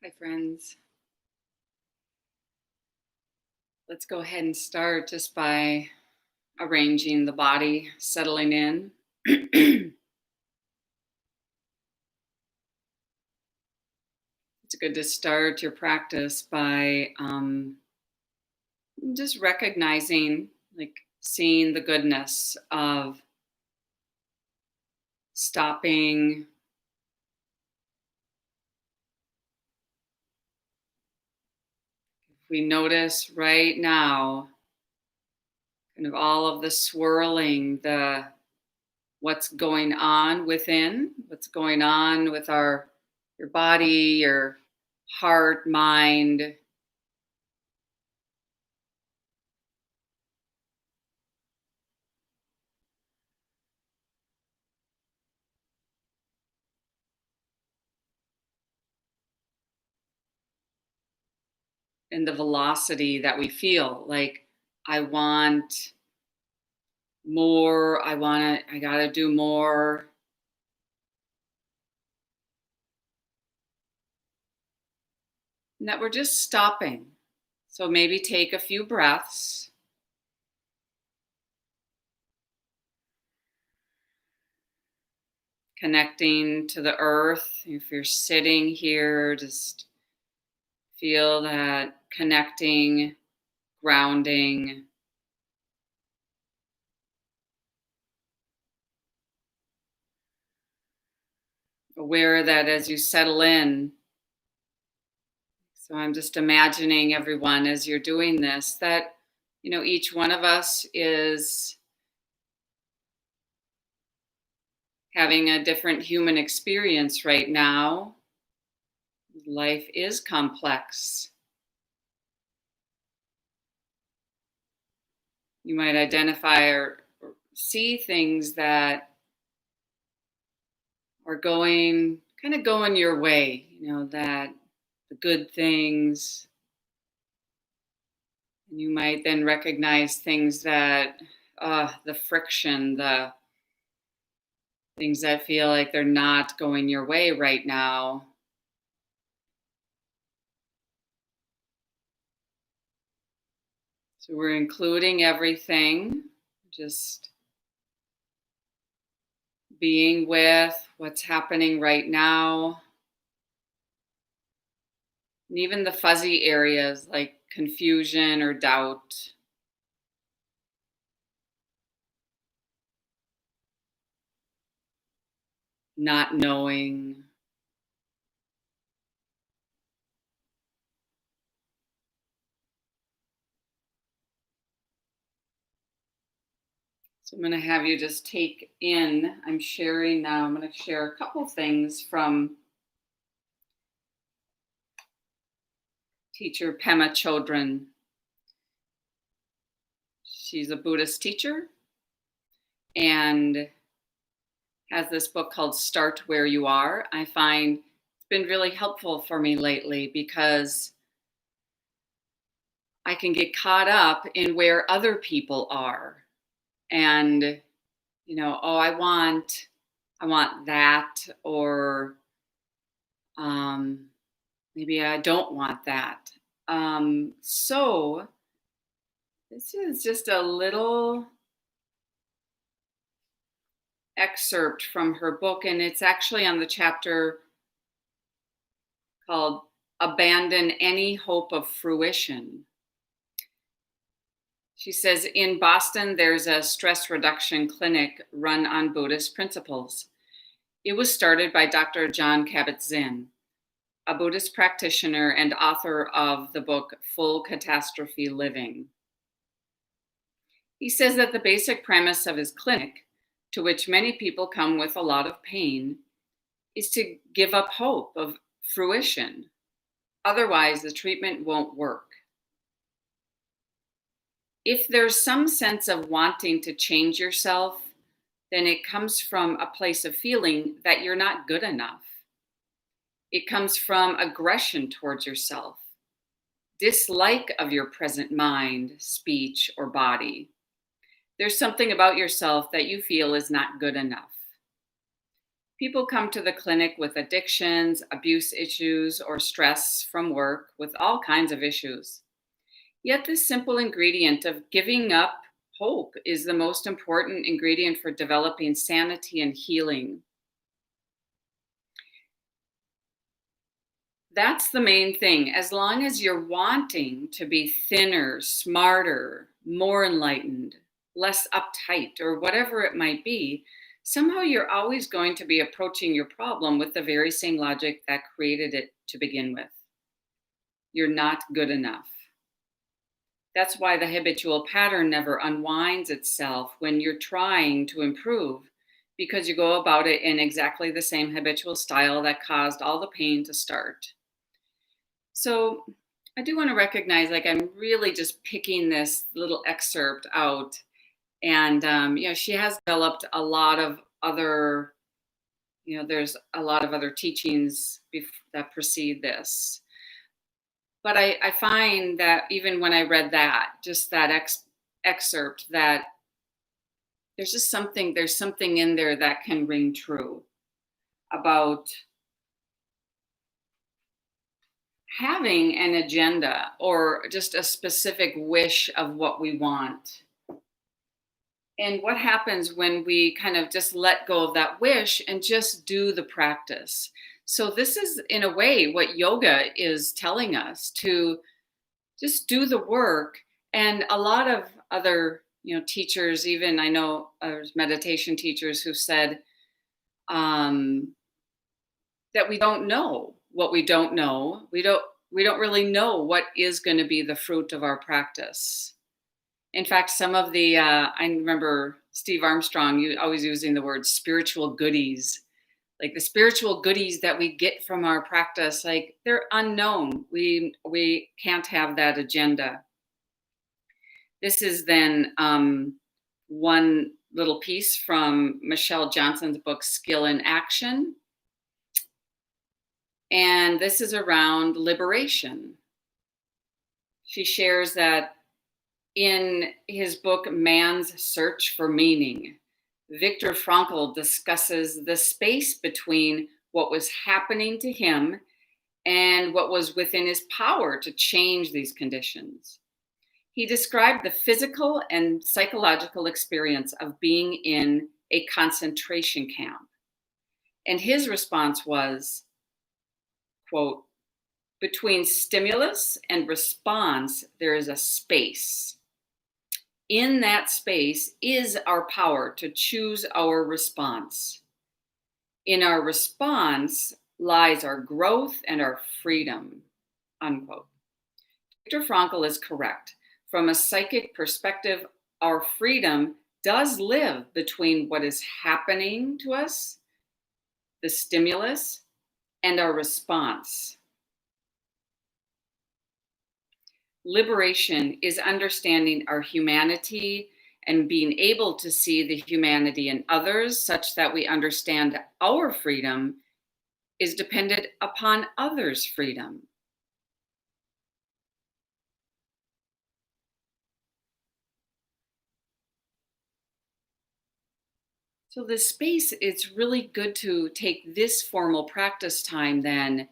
Hi, friends. Let's go ahead and start just by arranging the body, settling in. It's good to start your practice by just recognizing, like seeing the goodness of stopping. We notice right now kind of all of the swirling, the what's going on within, what's going on with your body, your heart, mind, and the velocity that we feel. Like, I want more, I gotta do more. And that we're just stopping. So maybe take a few breaths, connecting to the earth. If you're sitting here, just feel that connecting, grounding. Aware that as you settle in, so I'm just imagining everyone as you're doing this, that, each one of us is having a different human experience right now. Life is complex. You might identify or see things that are going your way, that the good things. And you might then recognize things that, the friction, the things that feel like they're not going your way right now. So we're including everything, just being with what's happening right now. And even the fuzzy areas like confusion or doubt. Not knowing. So I'm going to have you just take in, I'm sharing now, I'm going to share a couple things from teacher Pema Chodron. She's a Buddhist teacher and has this book called Start Where You Are. I find it's been really helpful for me lately because I can get caught up in where other people are. And, oh, I want that, or maybe I don't want that. So this is just a little excerpt from her book, and it's actually on the chapter called Abandon Any Hope of Fruition. She says, in Boston, there's a stress reduction clinic run on Buddhist principles. It was started by Dr. John Kabat-Zinn, a Buddhist practitioner and author of the book Full Catastrophe Living. He says that the basic premise of his clinic, to which many people come with a lot of pain, is to give up hope of fruition. Otherwise, the treatment won't work. If there's some sense of wanting to change yourself, then it comes from a place of feeling that you're not good enough. It comes from aggression towards yourself, dislike of your present mind, speech, or body. There's something about yourself that you feel is not good enough. People come to the clinic with addictions, abuse issues, or stress from work with all kinds of issues. Yet, this simple ingredient of giving up hope is the most important ingredient for developing sanity and healing. That's the main thing. As long as you're wanting to be thinner, smarter, more enlightened, less uptight, or whatever it might be, somehow you're always going to be approaching your problem with the very same logic that created it to begin with. You're not good enough. That's why the habitual pattern never unwinds itself when you're trying to improve, because you go about it in exactly the same habitual style that caused all the pain to start. So I do want to recognize, like, I'm really just picking this little excerpt out. And, she has developed a lot of other, there's a lot of other teachings that precede this. But I find that even when I read that, just that excerpt, that there's something in there that can ring true about having an agenda or just a specific wish of what we want. And what happens when we kind of just let go of that wish and just do the practice? So, this is in a way what yoga is telling us, to just do the work. And a lot of other, teachers, even I know there's meditation teachers who said um, that we don't know what we don't know. We don't really know what is going to be the fruit of our practice. In fact, some of the I remember Steve Armstrong always using the word spiritual goodies, like the spiritual goodies that we get from our practice, like they're unknown. We can't have that agenda. This is then one little piece from Michelle Johnson's book, Skill in Action. And this is around liberation. She shares that in his book, Man's Search for Meaning, Viktor Frankl discusses the space between what was happening to him and what was within his power to change these conditions. He described the physical and psychological experience of being in a concentration camp. And his response was, quote, "Between stimulus and response, there is a space. In that space is our power to choose our response. In our response lies our growth and our freedom," unquote. Viktor Frankl is correct. From a psychic perspective, our freedom does live between what is happening to us, the stimulus, and our response. Liberation is understanding our humanity and being able to see the humanity in others such that we understand our freedom is dependent upon others' freedom. So this space, it's really good to take this formal practice time then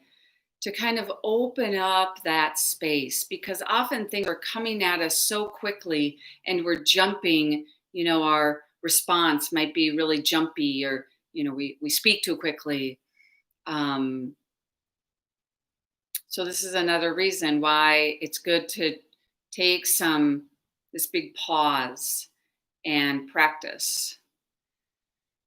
to kind of open up that space, because often things are coming at us so quickly and we're jumping, our response might be really jumpy, or, we speak too quickly. So this is another reason why it's good to take this big pause and practice.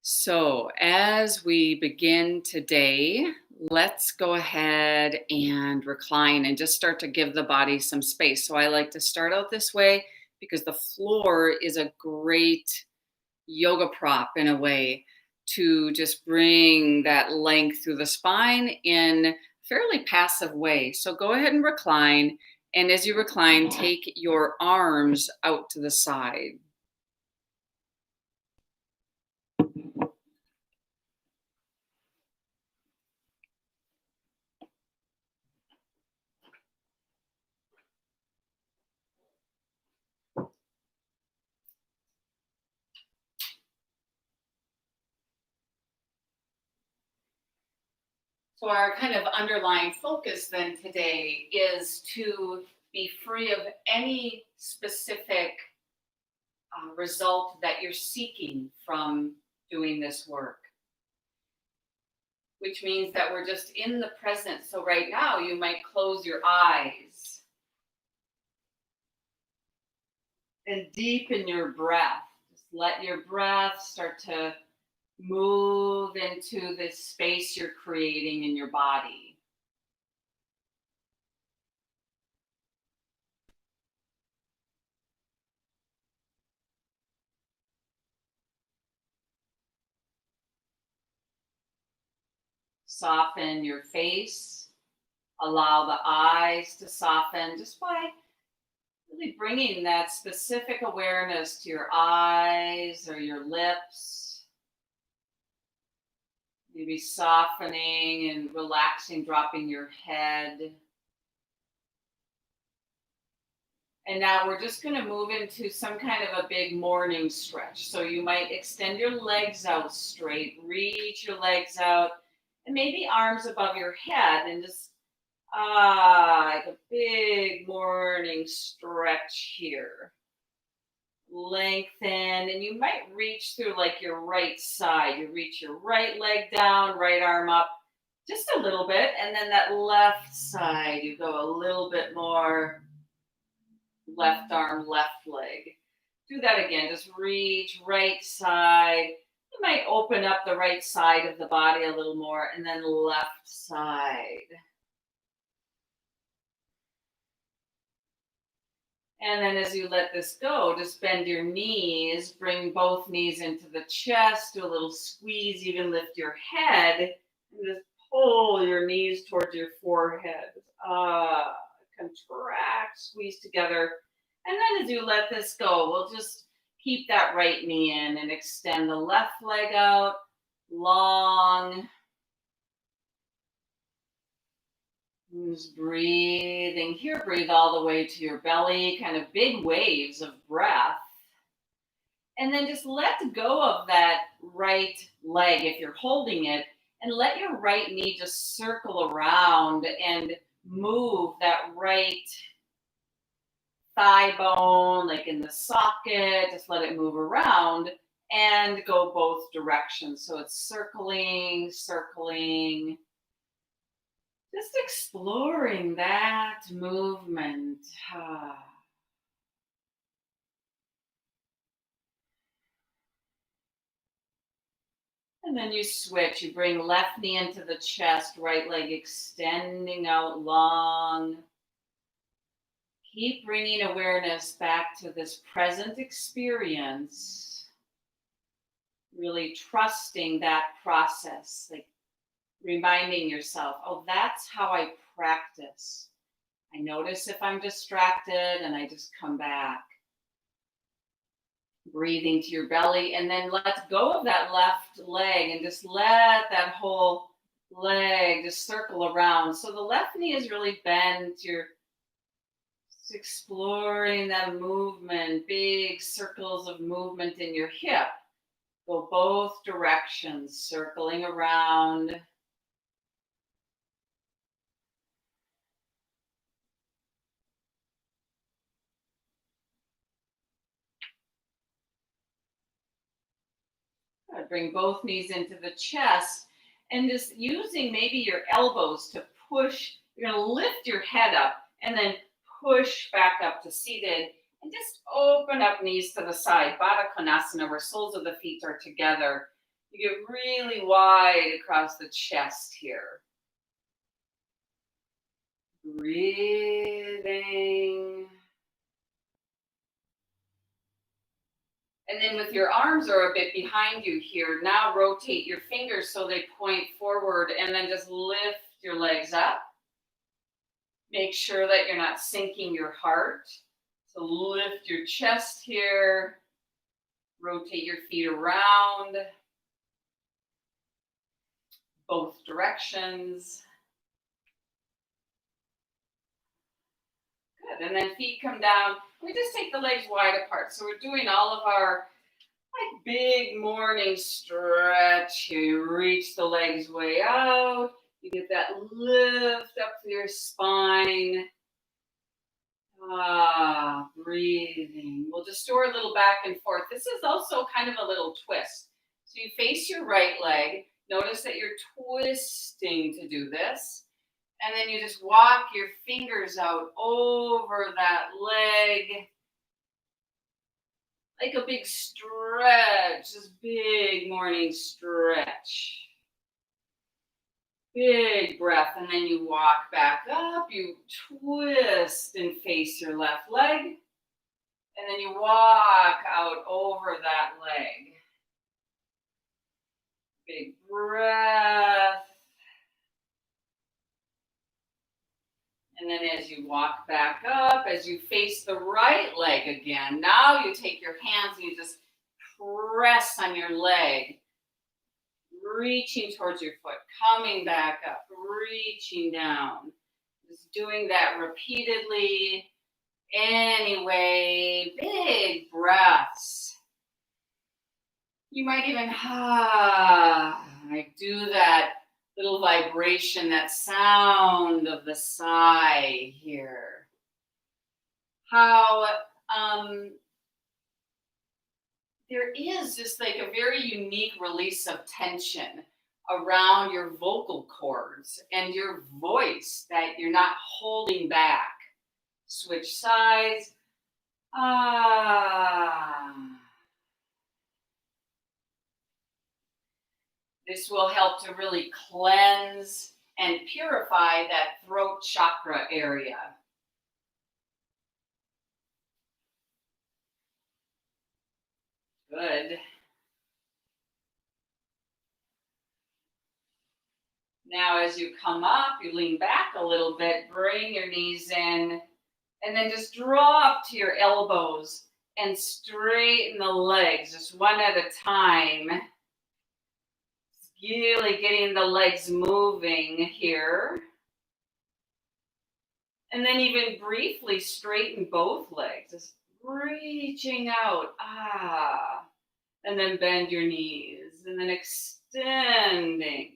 So as we begin today, let's go ahead and recline and just start to give the body some space. So I like to start out this way because the floor is a great yoga prop in a way to just bring that length through the spine in a fairly passive way. So go ahead and recline. And as you recline, take your arms out to the side. So, our kind of underlying focus then today is to be free of any specific result that you're seeking from doing this work, which means that we're just in the present. So, right now, you might close your eyes and deepen your breath. Just let your breath start to move into this space you're creating in your body. Soften your face. Allow the eyes to soften just by really bringing that specific awareness to your eyes or your lips. Maybe softening and relaxing, dropping your head. And now we're just going to move into some kind of a big morning stretch. So you might extend your legs out straight, reach your legs out, and maybe arms above your head, and just like a big morning stretch here. Lengthen, and you might reach through like your right side. You reach your right leg down, right arm up just a little bit, and then that left side, you go a little bit more. Left arm, left leg. Do that again. Just reach right side. You might open up the right side of the body a little more, and then left side. And then as you let this go, just bend your knees, bring both knees into the chest, do a little squeeze, even lift your head, and just pull your knees towards your forehead. Contract, squeeze together. And then as you let this go, we'll just keep that right knee in and extend the left leg out long. Just breathing here, breathe all the way to your belly, kind of big waves of breath. And then just let go of that right leg if you're holding it, and let your right knee just circle around and move that right thigh bone, like in the socket. Just let it move around and go both directions. So it's circling, circling. Just exploring that movement. And then you switch. You bring left knee into the chest, right leg extending out long. Keep bringing awareness back to this present experience. Really trusting that process, like reminding yourself, oh, that's how I practice. I notice if I'm distracted and I just come back. Breathing to your belly, and then let go of that left leg and just let that whole leg just circle around. So the left knee is really bent. You're just exploring that movement, big circles of movement in your hip. Go both directions, circling around. Bring both knees into the chest, and just using maybe your elbows to push. You're going to lift your head up and then push back up to seated, and just open up knees to the side. Baddha Konasana, where soles of the feet are together. You get really wide across the chest here. Breathing. And then with your arms are a bit behind you here, now rotate your fingers so they point forward, and then just lift your legs up. Make sure that you're not sinking your heart. So lift your chest here. Rotate your feet around. Both directions. Good. And then feet come down. We just take the legs wide apart. So we're doing all of our like big morning stretch here. You reach the legs way out. You get that lift up through your spine. Breathing. We'll just store a little back and forth. This is also kind of a little twist. So you face your right leg. Notice that you're twisting to do this. And then you just walk your fingers out over that leg like a big stretch, this big morning stretch. Big breath, and then you walk back up, you twist and face your left leg, and then you walk out over that leg. Big breath. And then as you walk back up, as you face the right leg again, now you take your hands and you just press on your leg, reaching towards your foot, coming back up, reaching down. Just doing that repeatedly. Anyway, big breaths. You might even like do that little vibration, that sound of the sigh here. How there is just like a very unique release of tension around your vocal cords and your voice that you're not holding back. Switch sides. This will help to really cleanse and purify that throat chakra area. Good. Now, as you come up, you lean back a little bit, bring your knees in, and then just draw up to your elbows and straighten the legs, just one at a time. Really getting the legs moving here. And then even briefly straighten both legs, just reaching out. And then bend your knees, and then extending.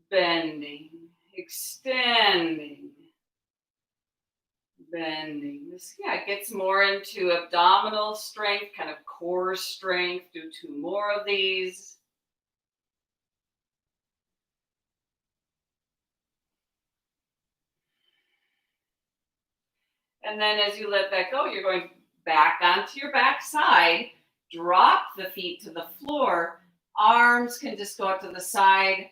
Bending, extending, bending. This gets more into abdominal strength, kind of core strength. Do 2 more of these. And then as you let that go, you're going back onto your back side. Drop the feet to the floor. Arms can just go out to the side.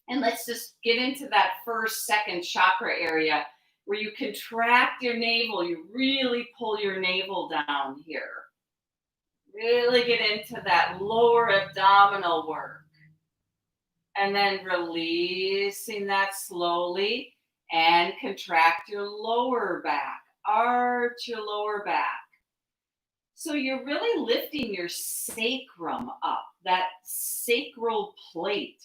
And let's just get into that first, second chakra area where you contract your navel. You really pull your navel down here. Really get into that lower abdominal work. And then releasing that slowly and contract your lower back. Arch your lower back. So you're really lifting your sacrum up, that sacral plate.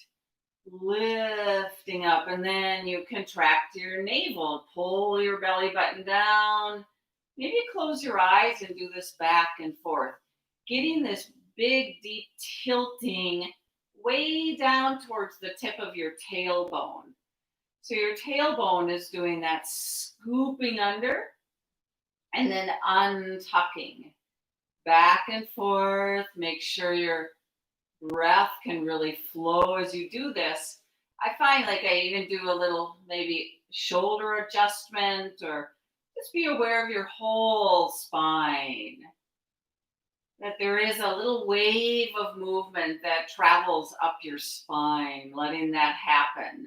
Lifting up, and then you contract your navel, pull your belly button down. Maybe close your eyes and do this back and forth, getting this big, deep tilting way down towards the tip of your tailbone. So your tailbone is doing that scooping under and then untucking back and forth. Make sure your breath can really flow as you do this. I find like I even do a little maybe shoulder adjustment, or just be aware of your whole spine. That there is a little wave of movement that travels up your spine, letting that happen.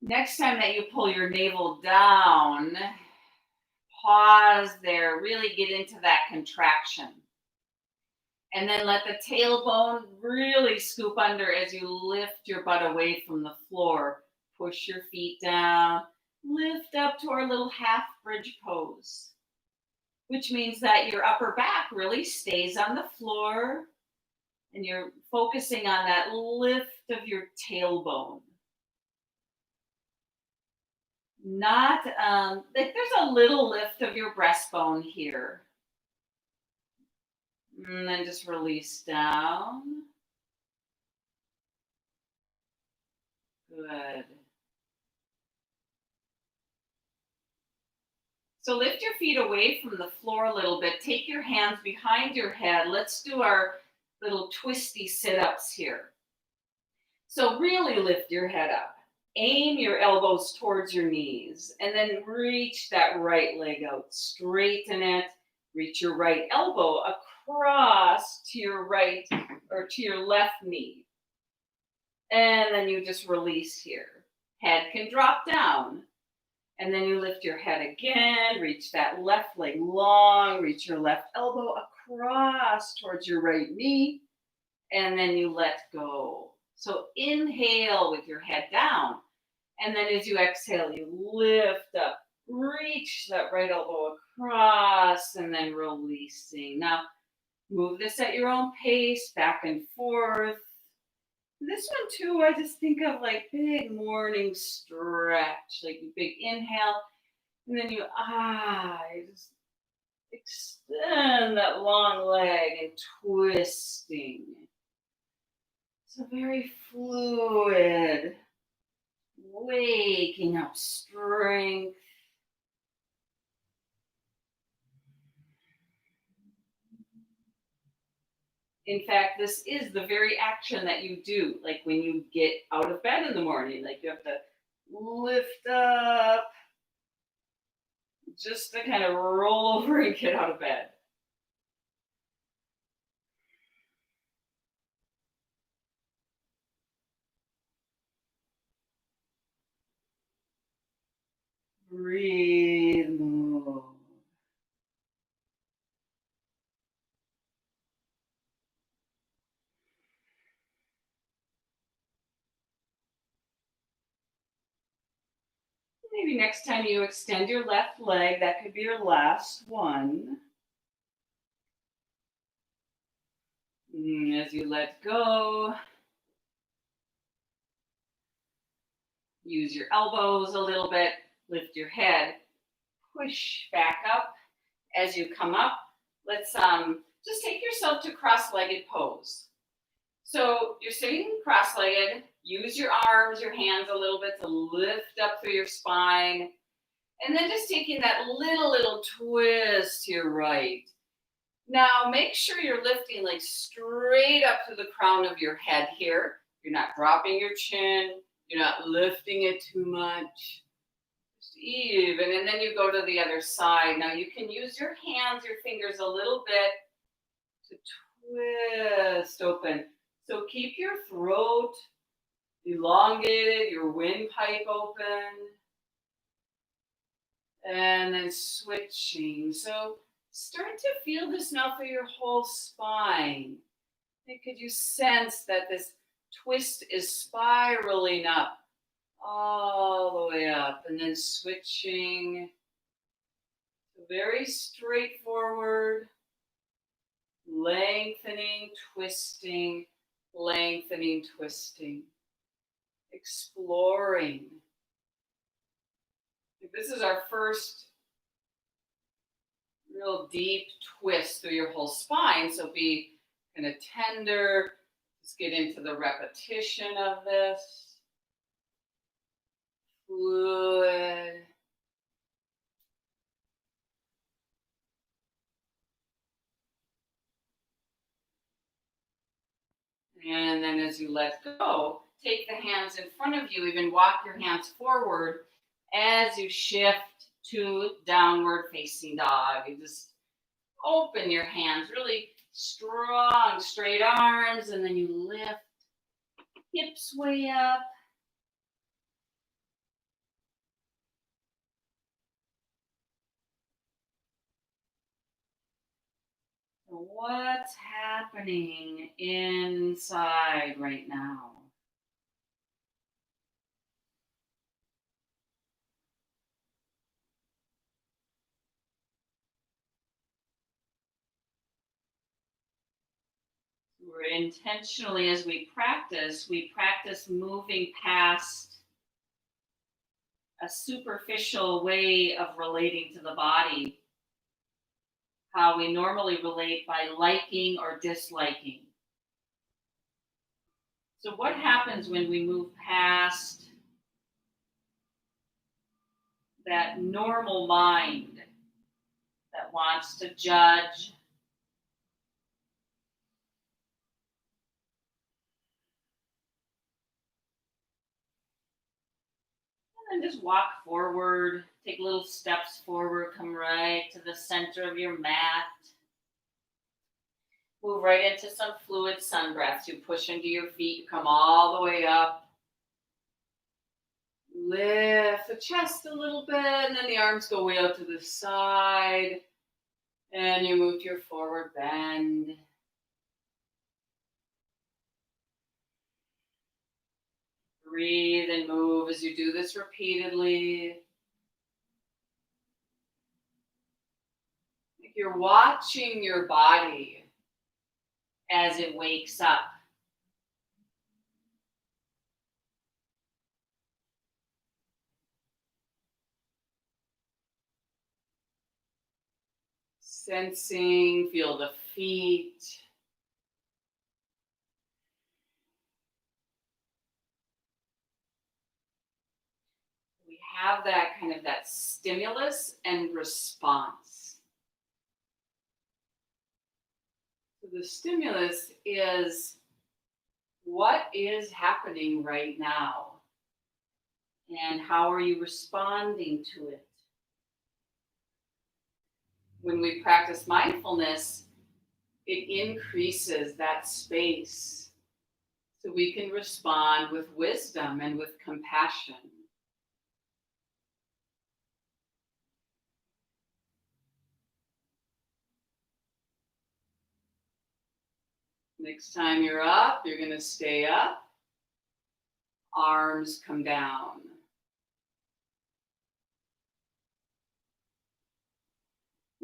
Next time that you pull your navel down, pause there, really get into that contraction. And then let the tailbone really scoop under as you lift your butt away from the floor. Push your feet down, lift up to our little half bridge pose, which means that your upper back really stays on the floor and you're focusing on that lift of your tailbone. Not like there's a little lift of your breastbone here. And then just release down. Good. So lift your feet away from the floor a little bit. Take your hands behind your head. Let's do our little twisty sit-ups here. So really lift your head up. Aim your elbows towards your knees and then reach that right leg out. Straighten it. Reach your right elbow across to your right or to your left knee. And then you just release here. Head can drop down. And then you lift your head again, reach that left leg long, reach your left elbow across towards your right knee, and then you let go. So inhale with your head down, and then as you exhale, you lift up, reach that right elbow across, and then releasing. Now, move this at your own pace, back and forth. This one too, I just think of like big morning stretch, like a big inhale, and then you just extend that long leg and twisting. So very fluid, waking up strength. In fact, this is the very action that you do, like when you get out of bed in the morning, like you have to lift up just to kind of roll over and get out of bed. Breathe, move. Maybe next time you extend your left leg, that could be your last one. As you let go, use your elbows a little bit, lift your head, push back up. As you come up, let's just take yourself to cross-legged pose. So you're sitting cross-legged, use your arms, your hands a little bit to lift up through your spine, and then just taking that little twist to your right. Now make sure you're lifting like straight up to the crown of your head here. You're not dropping your chin, you're not lifting it too much. Just even, and then you go to the other side. Now you can use your hands, your fingers a little bit to twist open. So keep your throat elongated, your windpipe open. And then switching. So start to feel this now through your whole spine. And could you sense that this twist is spiraling up, all the way up, and then switching. Very straightforward, lengthening, twisting, lengthening, twisting, exploring. This is our first real deep twist through your whole spine, so be kind of tender. Let's get into the repetition of this. Fluid. And then as you let go, take the hands in front of you, even walk your hands forward as you shift to downward facing dog. You just open your hands, really strong, straight arms, and then you lift hips way up. What's happening inside right now? We're intentionally, as we practice moving past a superficial way of relating to the body. how we normally relate by liking or disliking. So, what happens when we move past that normal mind that wants to judge? And then just walk forward, take little steps forward, come right to the center of your mat. Move right into some fluid sun breaths. You push into your feet, come all the way up. Lift the chest a little bit, and then the arms go way out to the side. And you move to your forward bend. Breathe and move as you do this repeatedly. You're watching your body as it wakes up. Sensing, feel the feet. We have that kind of that stimulus and response. So the stimulus is what is happening right now and how are you responding to it? When we practice mindfulness, it increases that space so we can respond with wisdom and with compassion. Next time you're up, you're going to stay up. Arms come down.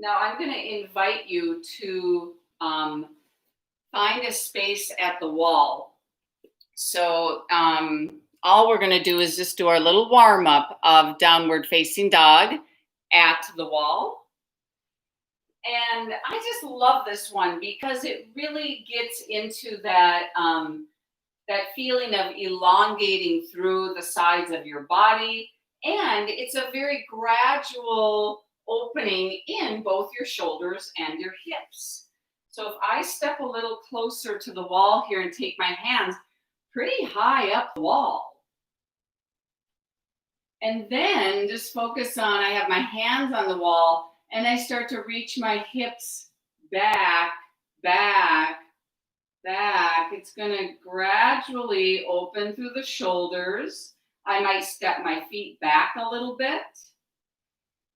Now I'm going to invite you to find a space at the wall. So all we're going to do is just do our little warm up of downward facing dog at the wall. And I just love this one because it really gets into that that feeling of elongating through the sides of your body. And it's a very gradual opening in both your shoulders and your hips. So if I step a little closer to the wall here and take my hands pretty high up the wall. And then just focus on, I have my hands on the wall and I start to reach my hips back, back, back. It's going to gradually open through the shoulders. I might step my feet back a little bit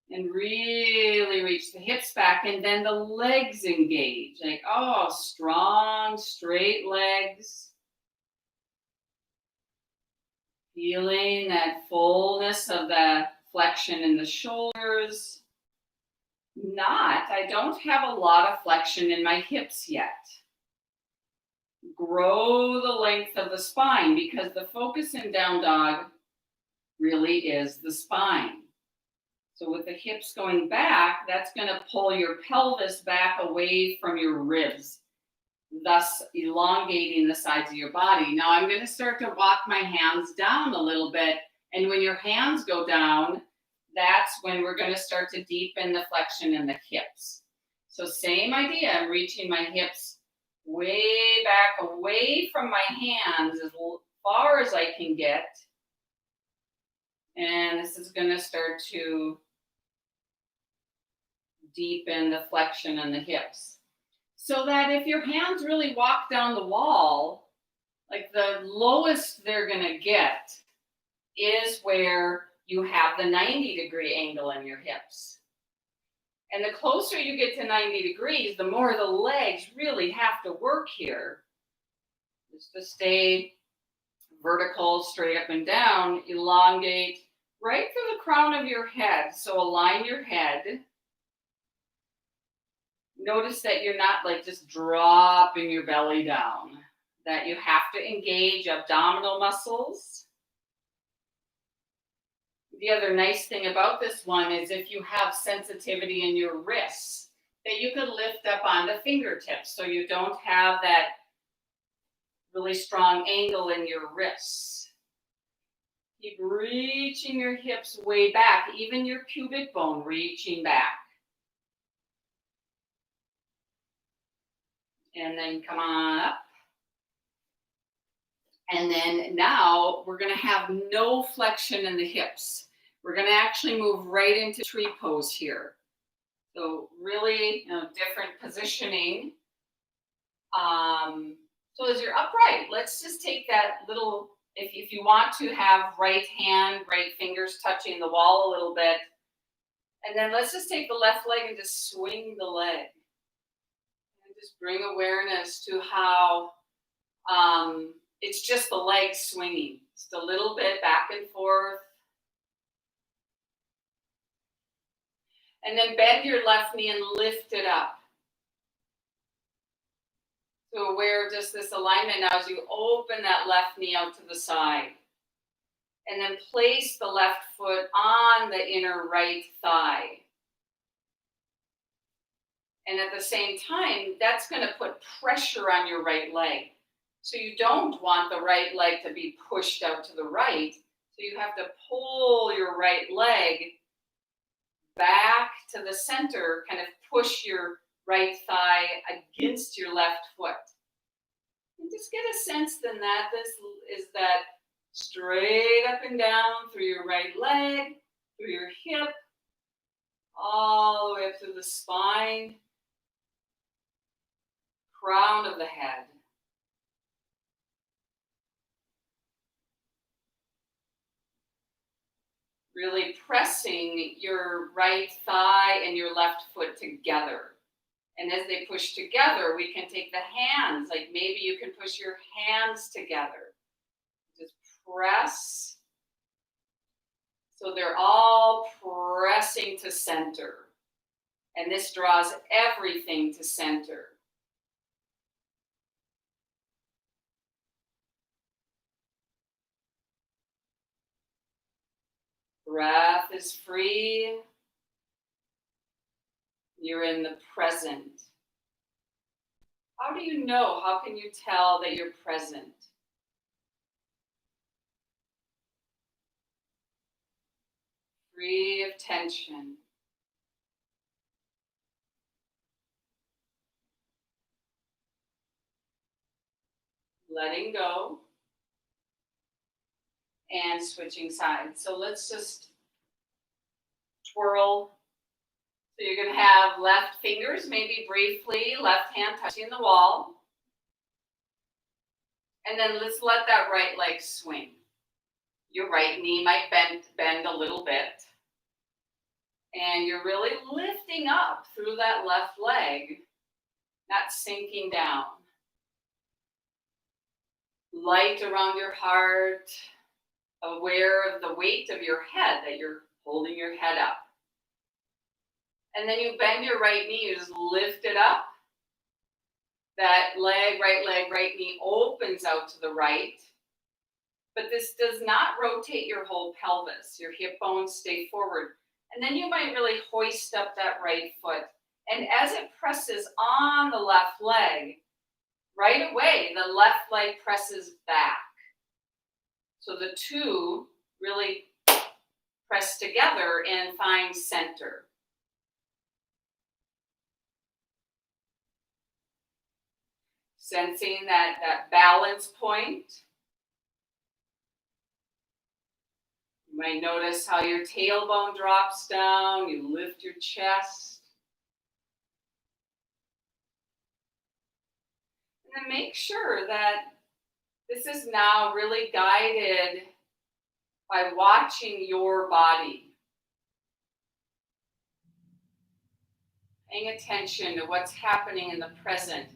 and really reach the hips back, and then the legs engage. Like, oh, strong, straight legs. Feeling that fullness of the flexion in the shoulders. I don't have a lot of flexion in my hips yet. Grow the length of the spine because the focus in down dog really is the spine. So with the hips going back, that's going to pull your pelvis back away from your ribs, thus elongating the sides of your body. Now I'm going to start to walk my hands down a little bit. And when your hands go down, that's when we're going to start to deepen the flexion in the hips. So same idea, I'm reaching my hips way back away from my hands as far as I can get. And this is going to start to deepen the flexion in the hips. So that if your hands really walk down the wall, like the lowest they're going to get is where you have the 90-degree angle in your hips. And the closer you get to 90 degrees, the more the legs really have to work here. Just to stay vertical, straight up and down, elongate right through the crown of your head. So align your head. Notice that you're not like just dropping your belly down, that you have to engage abdominal muscles. The other nice thing about this one is if you have sensitivity in your wrists, that you could lift up on the fingertips so you don't have that really strong angle in your wrists. Keep reaching your hips way back, even your pubic bone reaching back. And then come on up. And then now we're going to have no flexion in the hips. We're going to actually move right into tree pose here. So really, different positioning. So as you're upright, let's just take that little, if you want to have right hand, right fingers touching the wall a little bit. And then let's just take the left leg and just swing the leg. And just bring awareness to how it's just the leg swinging. Just a little bit back and forth. And then bend your left knee and lift it up. So aware of just this alignment now as you open that left knee out to the side. And then place the left foot on the inner right thigh. And at the same time, that's going to put pressure on your right leg. So you don't want the right leg to be pushed out to the right. So you have to pull your right leg back to the center, kind of push your right thigh against your left foot. And just get a sense then that this is that straight up and down through your right leg, through your hip, all the way up through the spine, crown of the head. Really pressing your right thigh and your left foot together. And as they push together, we can take the hands, like maybe you can push your hands together. Just press. So they're all pressing to center. And this draws everything to center. Breath is free. You're in the present. How do you know? How can you tell that you're present? Free of tension. Letting go. And switching sides. So let's just twirl. So you're going to have left fingers, maybe briefly, left hand touching the wall. And then let's let that right leg swing. Your right knee might bend a little bit. And you're really lifting up through that left leg, not sinking down. Light around your heart, aware of the weight of your head, that you're holding your head up. And then you bend your right knee, you just lift it up. That leg, right knee opens out to the right. But this does not rotate your whole pelvis. Your hip bones stay forward. And then you might really hoist up that right foot. And as it presses on the left leg, right away, the left leg presses back. So the two really press together and find center. Sensing that balance point. You might notice how your tailbone drops down, you lift your chest. And then make sure that this is now really guided by watching your body. Paying attention to what's happening in the present.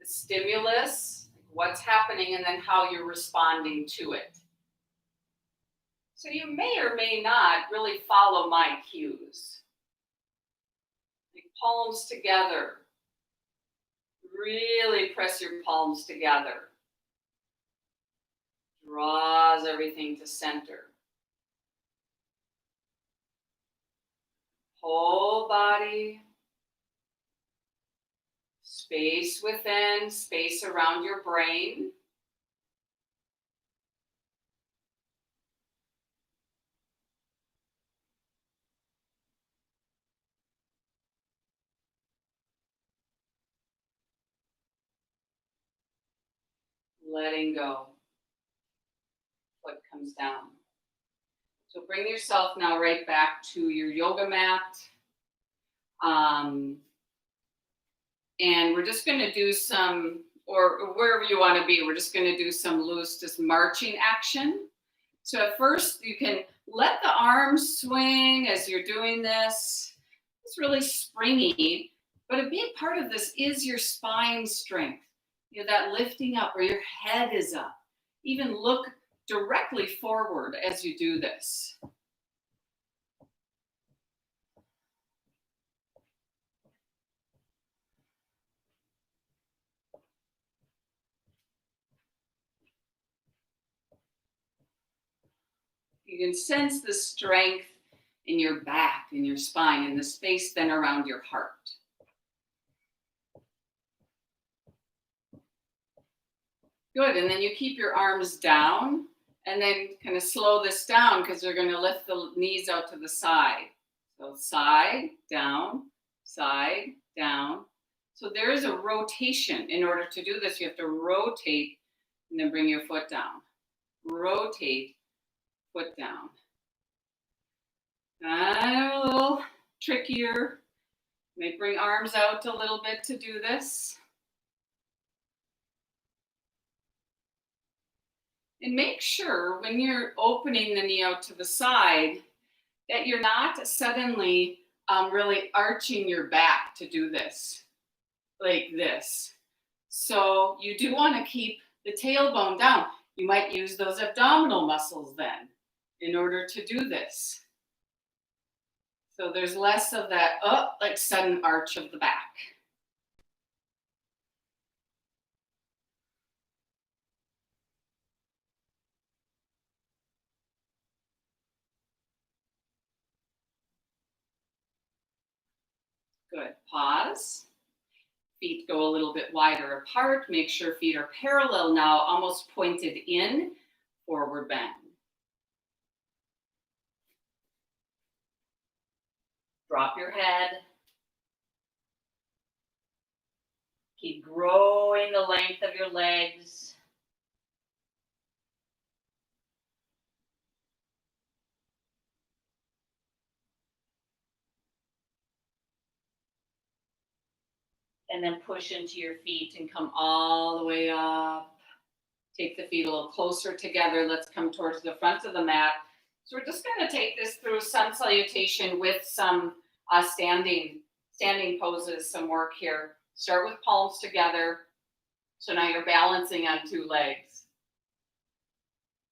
The stimulus, what's happening, and then how you're responding to it. So you may or may not really follow my cues. Like palms together. Really press your palms together. Draws everything to center. Whole body Space within, space around your brain. Letting go. Foot comes down. So bring yourself now right back to your yoga mat. Um, and we're just going to do some, or wherever you want to be, we're just going to do some loose, just marching action. So at first you can let the arms swing as you're doing this. It's really springy, but a big part of this is your spine strength. You know, that lifting up where your head is up. Even look directly forward as you do this. You can sense the strength in your back, in your spine, in the space then around your heart. Good, and then you keep your arms down and then kind of slow this down because you're going to lift the knees out to the side. So side, down, side, down. So there is a rotation. In order to do this, you have to rotate and then bring your foot down. Rotate, foot down. A little trickier. You may bring arms out a little bit to do this. And make sure when you're opening the knee out to the side that you're not suddenly really arching your back to do this, like this. So you do want to keep the tailbone down. You might use those abdominal muscles then in order to do this. So there's less of that like sudden arch of the back. Good. Pause. Feet go a little bit wider apart. Make sure feet are parallel now, almost pointed in, forward bend. Drop your head. Keep growing the length of your legs. And then push into your feet and come all the way up. Take the feet a little closer together. Let's come towards the front of the mat. So we're just going to take this through sun salutation with some standing poses, some work here. Start with palms together. So now you're balancing on two legs.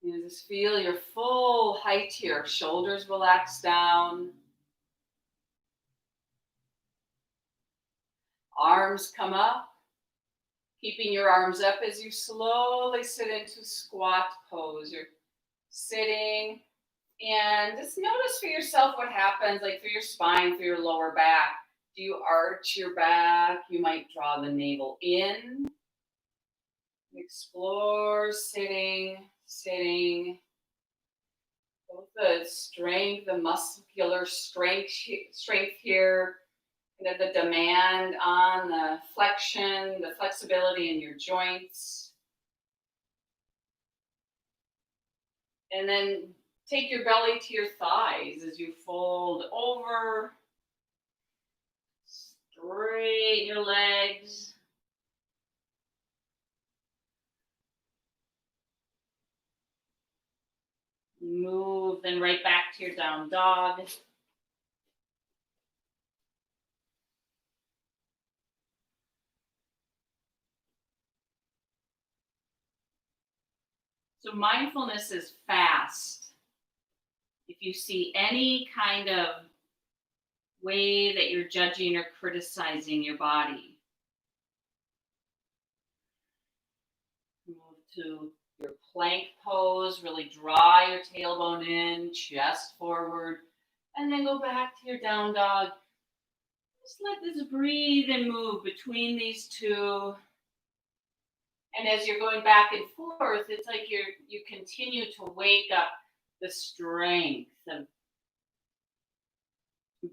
You just feel your full height here. Shoulders relax down. Arms come up. Keeping your arms up as you slowly sit into squat pose. You're sitting and just notice for yourself what happens, like through your spine, through your lower back. Do you arch your back? You might draw the navel in. Explore sitting. Both the strength, the muscular strength here, and the demand on the flexion, the flexibility in your joints. And then take your belly to your thighs as you fold over. Straighten your legs. Move then right back to your down dog. So mindfulness is fast. If you see any kind of way that you're judging or criticizing your body, move to your plank pose, really draw your tailbone in, chest forward, and then go back to your down dog. Just let this breathe and move between these two. And as you're going back and forth, it's like you continue to wake up the strength of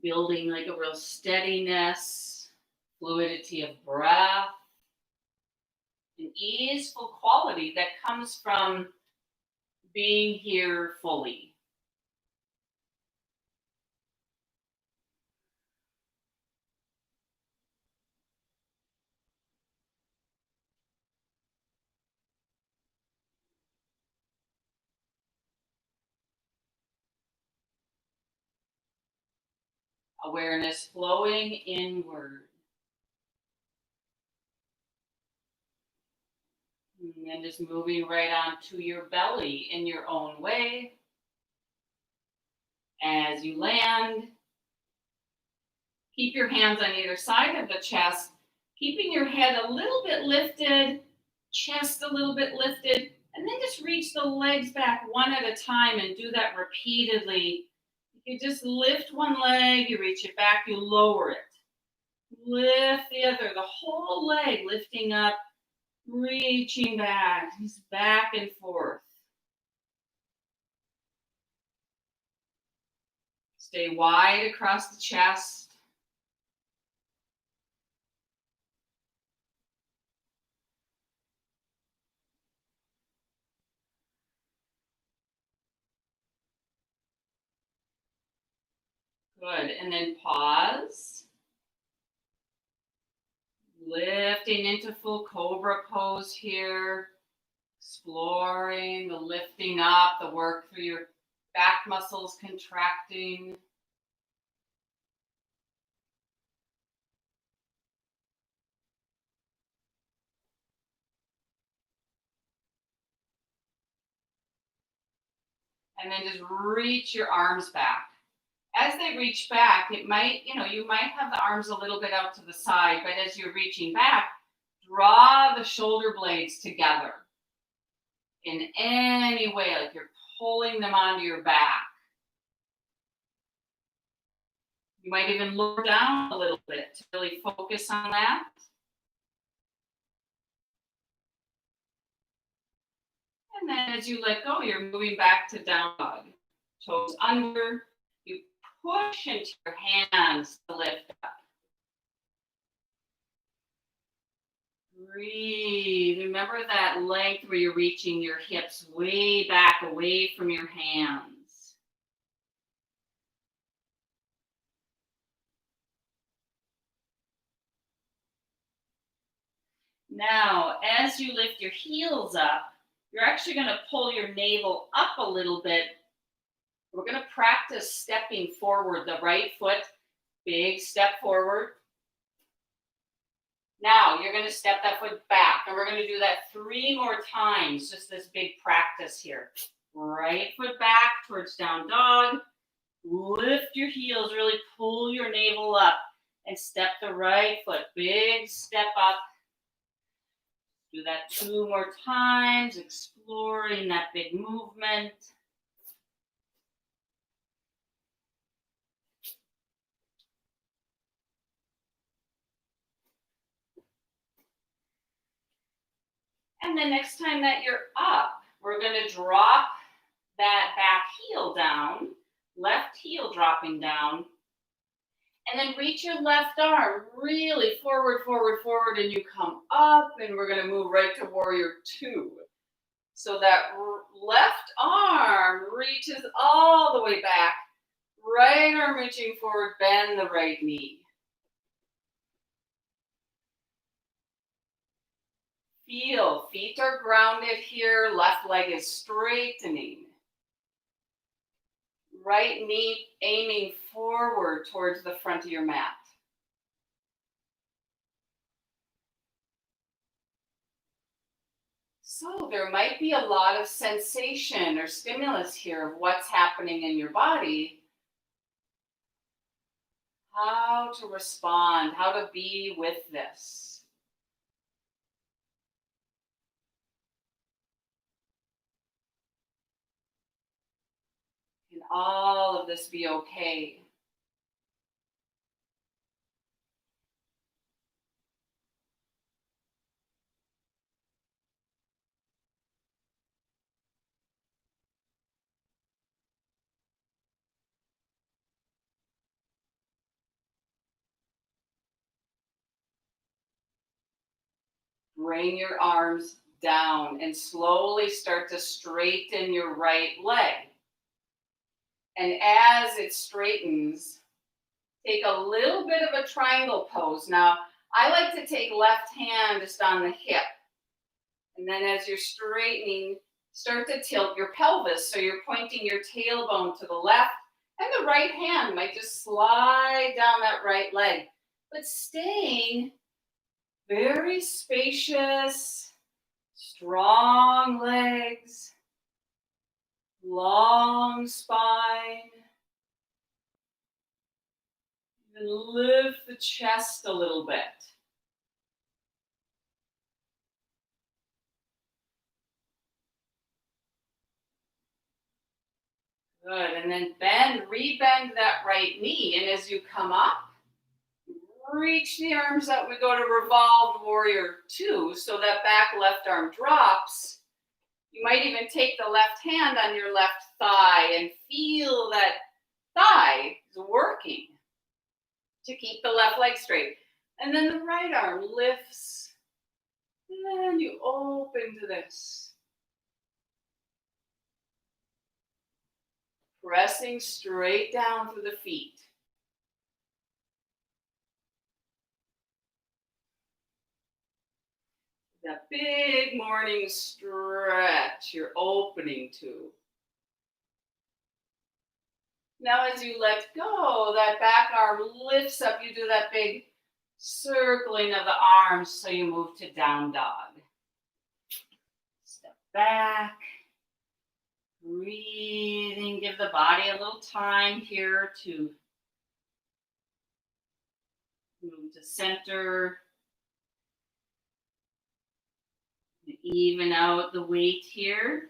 building like a real steadiness, fluidity of breath, an easeful quality that comes from being here fully. Awareness flowing inward. And just moving right on to your belly in your own way. As you land, keep your hands on either side of the chest, keeping your head a little bit lifted, chest a little bit lifted, and then just reach the legs back one at a time and do that repeatedly. You just lift one leg, you reach it back, you lower it. Lift the other, the whole leg lifting up, reaching back, just back and forth. Stay wide across the chest. Good. And then pause. Lifting into full cobra pose here. Exploring the lifting up, the work through your back muscles contracting. And then just reach your arms back. As they reach back, it might, you might have the arms a little bit out to the side, but as you're reaching back, draw the shoulder blades together in any way, like you're pulling them onto your back. You might even lower down a little bit to really focus on that. And then as you let go, you're moving back to down dog. Toes under. You push into your hands to lift up. Breathe. Remember that length where you're reaching your hips way back away from your hands. Now, as you lift your heels up, you're actually going to pull your navel up a little bit. We're going to practice stepping forward, the right foot, big step forward. Now, you're going to step that foot back, and we're going to do that 3 more times, just this big practice here. Right foot back towards down dog. Lift your heels, really pull your navel up, and step the right foot, big step up. Do that 2 more times, exploring that big movement. And the next time that you're up, we're going to drop that back heel down, left heel dropping down, and then reach your left arm really forward, forward, forward, and you come up, and we're going to move right to warrior 2. So that left arm reaches all the way back, right arm reaching forward, bend the right knee. Feel, feet are grounded here, left leg is straightening. Right knee aiming forward towards the front of your mat. So there might be a lot of sensation or stimulus here of what's happening in your body. How to respond, how to be with this. Can all of this be okay? Bring your arms down and slowly start to straighten your right leg. And as it straightens, take a little bit of a triangle pose. Now, I like to take left hand just on the hip. And then as you're straightening, start to tilt your pelvis. So you're pointing your tailbone to the left, and the right hand might just slide down that right leg. But staying very spacious, strong legs, long spine. And lift the chest a little bit. Good, and then rebend that right knee. And as you come up, reach the arms up. We go to revolved warrior 2. So that back left arm drops. You might even take the left hand on your left thigh and feel that thigh is working to keep the left leg straight. And then the right arm lifts. And then you open to this. Pressing straight down through the feet. That big morning stretch you're opening to. Now as you let go, that back arm lifts up. You do that big circling of the arms so you move to down dog. Step back. Breathing. Give the body a little time here to move to center. Even out the weight here.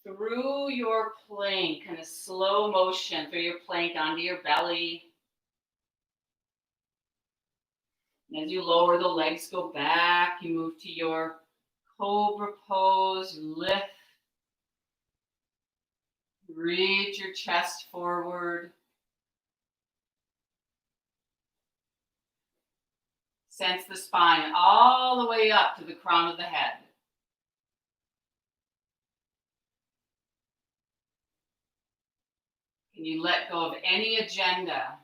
Through your plank, kind of slow motion through your plank onto your belly. And as you lower the legs, go back. You move to your cobra pose. You lift. Reach your chest forward. Sense the spine all the way up to the crown of the head. Can you let go of any agenda?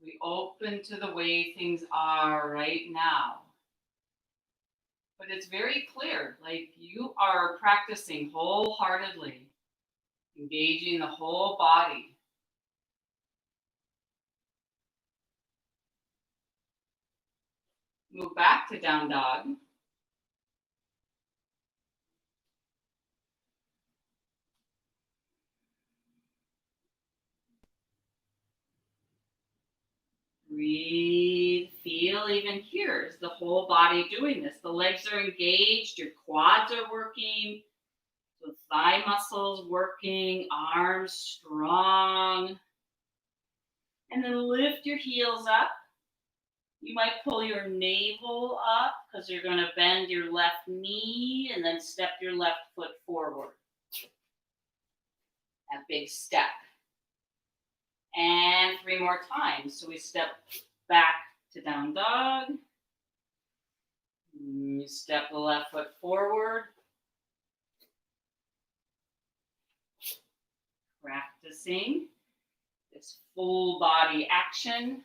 We open to the way things are right now. But it's very clear, like you are practicing wholeheartedly, engaging the whole body. Move back to down dog. Breathe, feel even here. Is the whole body doing this? The legs are engaged, your quads are working, the thigh muscles working, arms strong. And then lift your heels up. You might pull your navel up because you're going to bend your left knee and then step your left foot forward. That big step. And 3 more times. So we step back to down dog. You step the left foot forward. Practicing this full body action.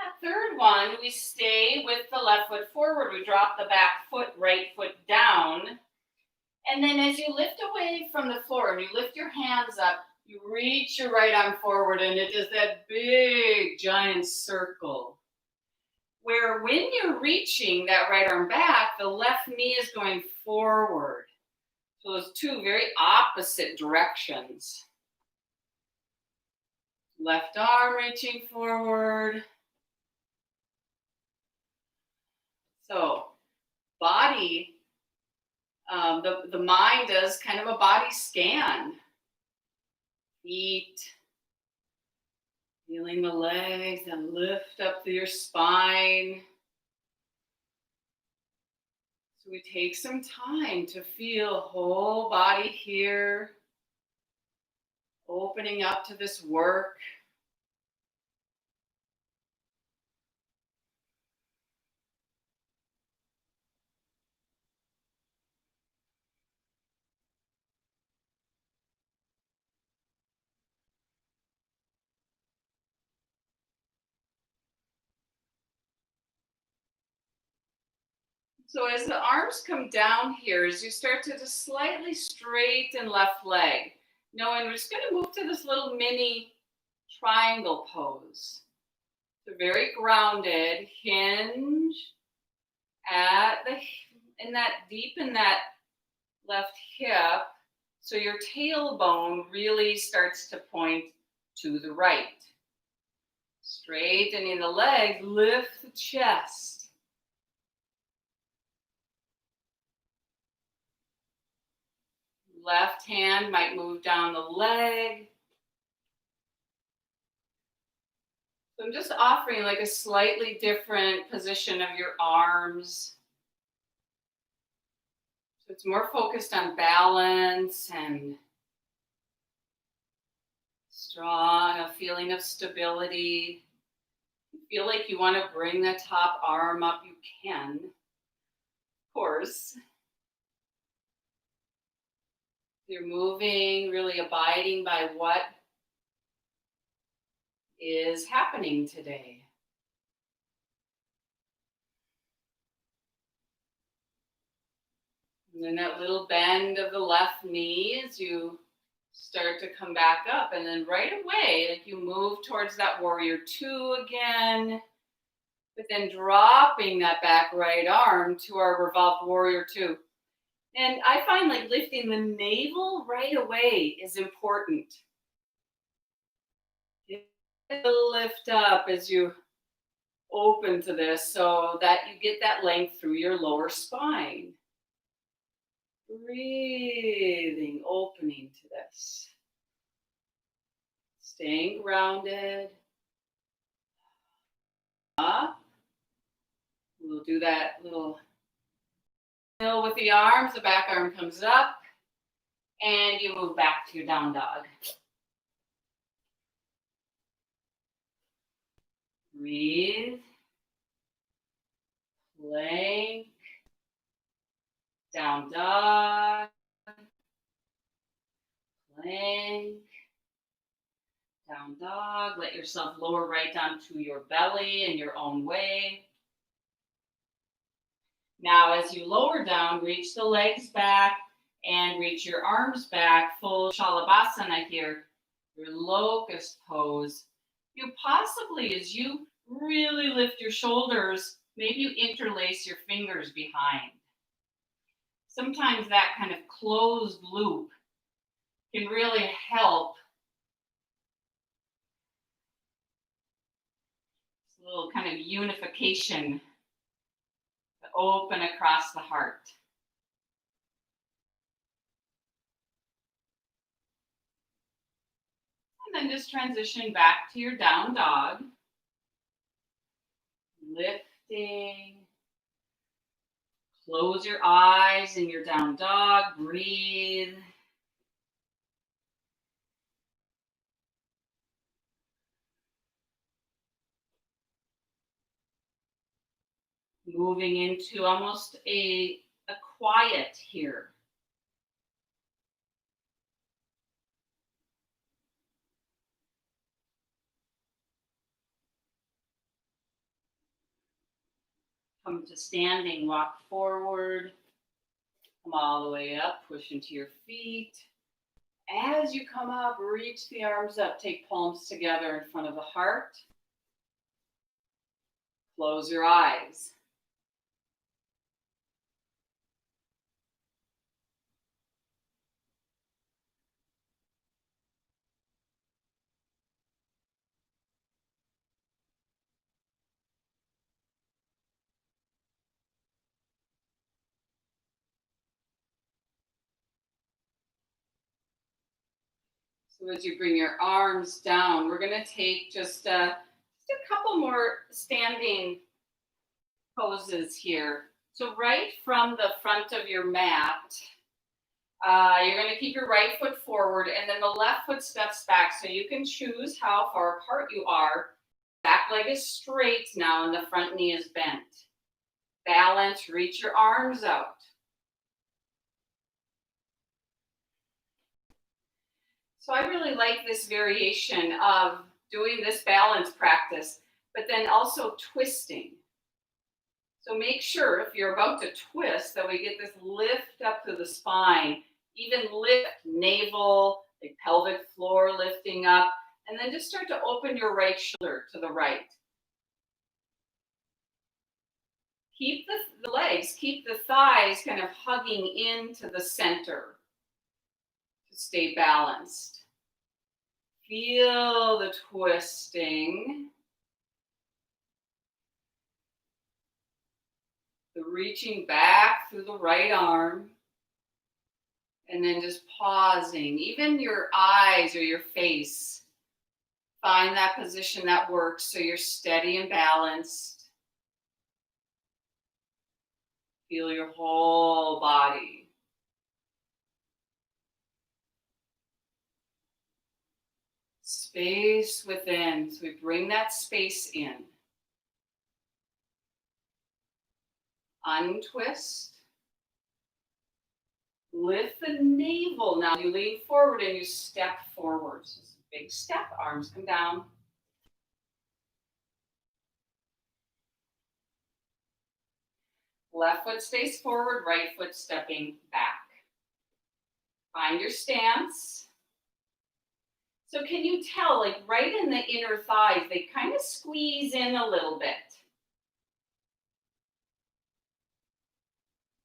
That third one, we stay with the left foot forward. We drop the back foot, right foot down. And then as you lift away from the floor and you lift your hands up, you reach your right arm forward and it is that big giant circle. Where when you're reaching that right arm back, the left knee is going forward. So those 2 very opposite directions. Left arm reaching forward. So body, the mind does kind of a body scan. feet, feeling the legs and lift up your spine. So we take some time to feel whole body here, opening up to this work. So as the arms come down here, as you start to just slightly straighten left leg, knowing we're just going to move to this little mini triangle pose. So very grounded, hinge at the deep in that left hip, so your tailbone really starts to point to the right. Straightening the legs, lift the chest. Left hand might move down the leg. So I'm just offering like a slightly different position of your arms. So it's more focused on balance and strong, a feeling of stability. If you feel like you want to bring the top arm up, you can, of course. You're moving, really abiding by what is happening today. And then that little bend of the left knee as you start to come back up. And then right away, like you move towards that warrior two again, but then dropping that back right arm to our revolved warrior two. And I find like lifting the navel right away is important. Lift up as you open to this so that you get that length through your lower spine. Breathing, opening to this. Staying grounded. Up. We'll do that little hill with the arms. The back arm comes up. And you move back to your down dog. Breathe. Plank. Down dog. Plank. Down dog. Let yourself lower right down to your belly in your own way. Now, as you lower down, reach the legs back and reach your arms back. Full Shalabhasana here, your locust pose. You possibly, as you really lift your shoulders, maybe you interlace your fingers behind. Sometimes that kind of closed loop can really help. It's a little kind of unification to open across the heart. And then just transition back to your down dog. Lifting. Close your eyes in your down dog. Breathe. Moving into almost a quiet here. Come to standing, walk forward. Come all the way up, push into your feet. As you come up, reach the arms up, take palms together in front of the heart. Close your eyes. So as you bring your arms down, we're going to take just a couple more standing poses here. So right from the front of your mat, you're going to keep your right foot forward and then the left foot steps back. So you can choose how far apart you are. Back leg is straight now and the front knee is bent. Balance, reach your arms out. So I really like this variation of doing this balance practice, but then also twisting. So make sure if you're about to twist that we get this lift up to the spine, even lift navel, the pelvic floor lifting up, and then just start to open your right shoulder to the right. Keep the legs, keep the thighs kind of hugging into the center to stay balanced. Feel the twisting. The reaching back through the right arm. And then just pausing. Even your eyes or your face. Find that position that works so you're steady and balanced. Feel your whole body. Space within. So we bring that space in. Untwist. Lift the navel. Now you lean forward and you step forward. So it's a big step. Arms come down. Left foot stays forward, right foot stepping back. Find your stance. So can you tell, like right in the inner thighs, they kind of squeeze in a little bit.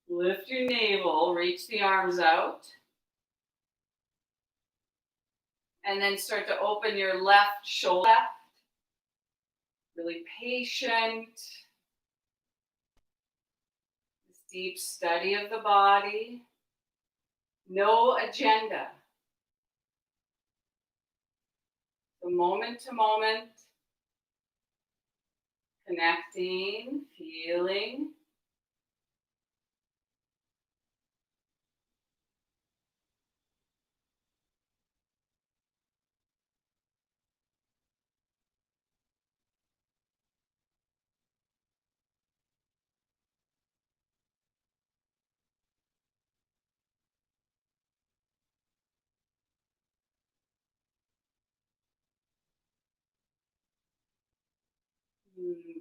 Lift your navel, reach the arms out. And then start to open your left shoulder. Really patient. This deep study of the body. No agenda. So moment to moment. Connecting, feeling.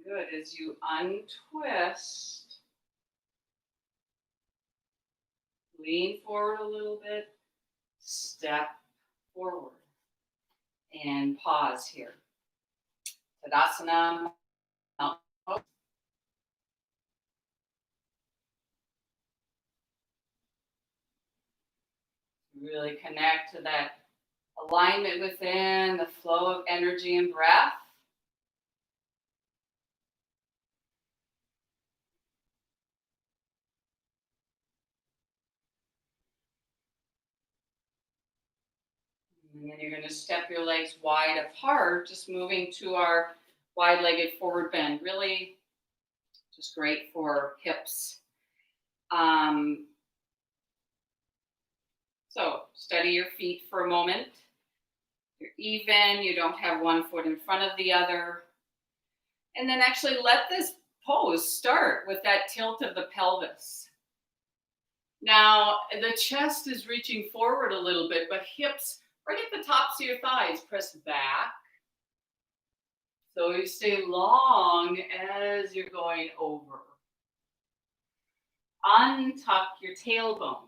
Good. As you untwist, lean forward a little bit, step forward, and pause here. Tadasana. Really connect to that alignment within, the flow of energy and breath. And then you're going to step your legs wide apart, just moving to our wide-legged forward bend. Really just great for hips. So study your feet for a moment. You're even, you don't have one foot in front of the other. And then actually let this pose start with that tilt of the pelvis. Now, the chest is reaching forward a little bit, but hips right at the tops of your thighs, press back. So you stay long as you're going over. Untuck your tailbone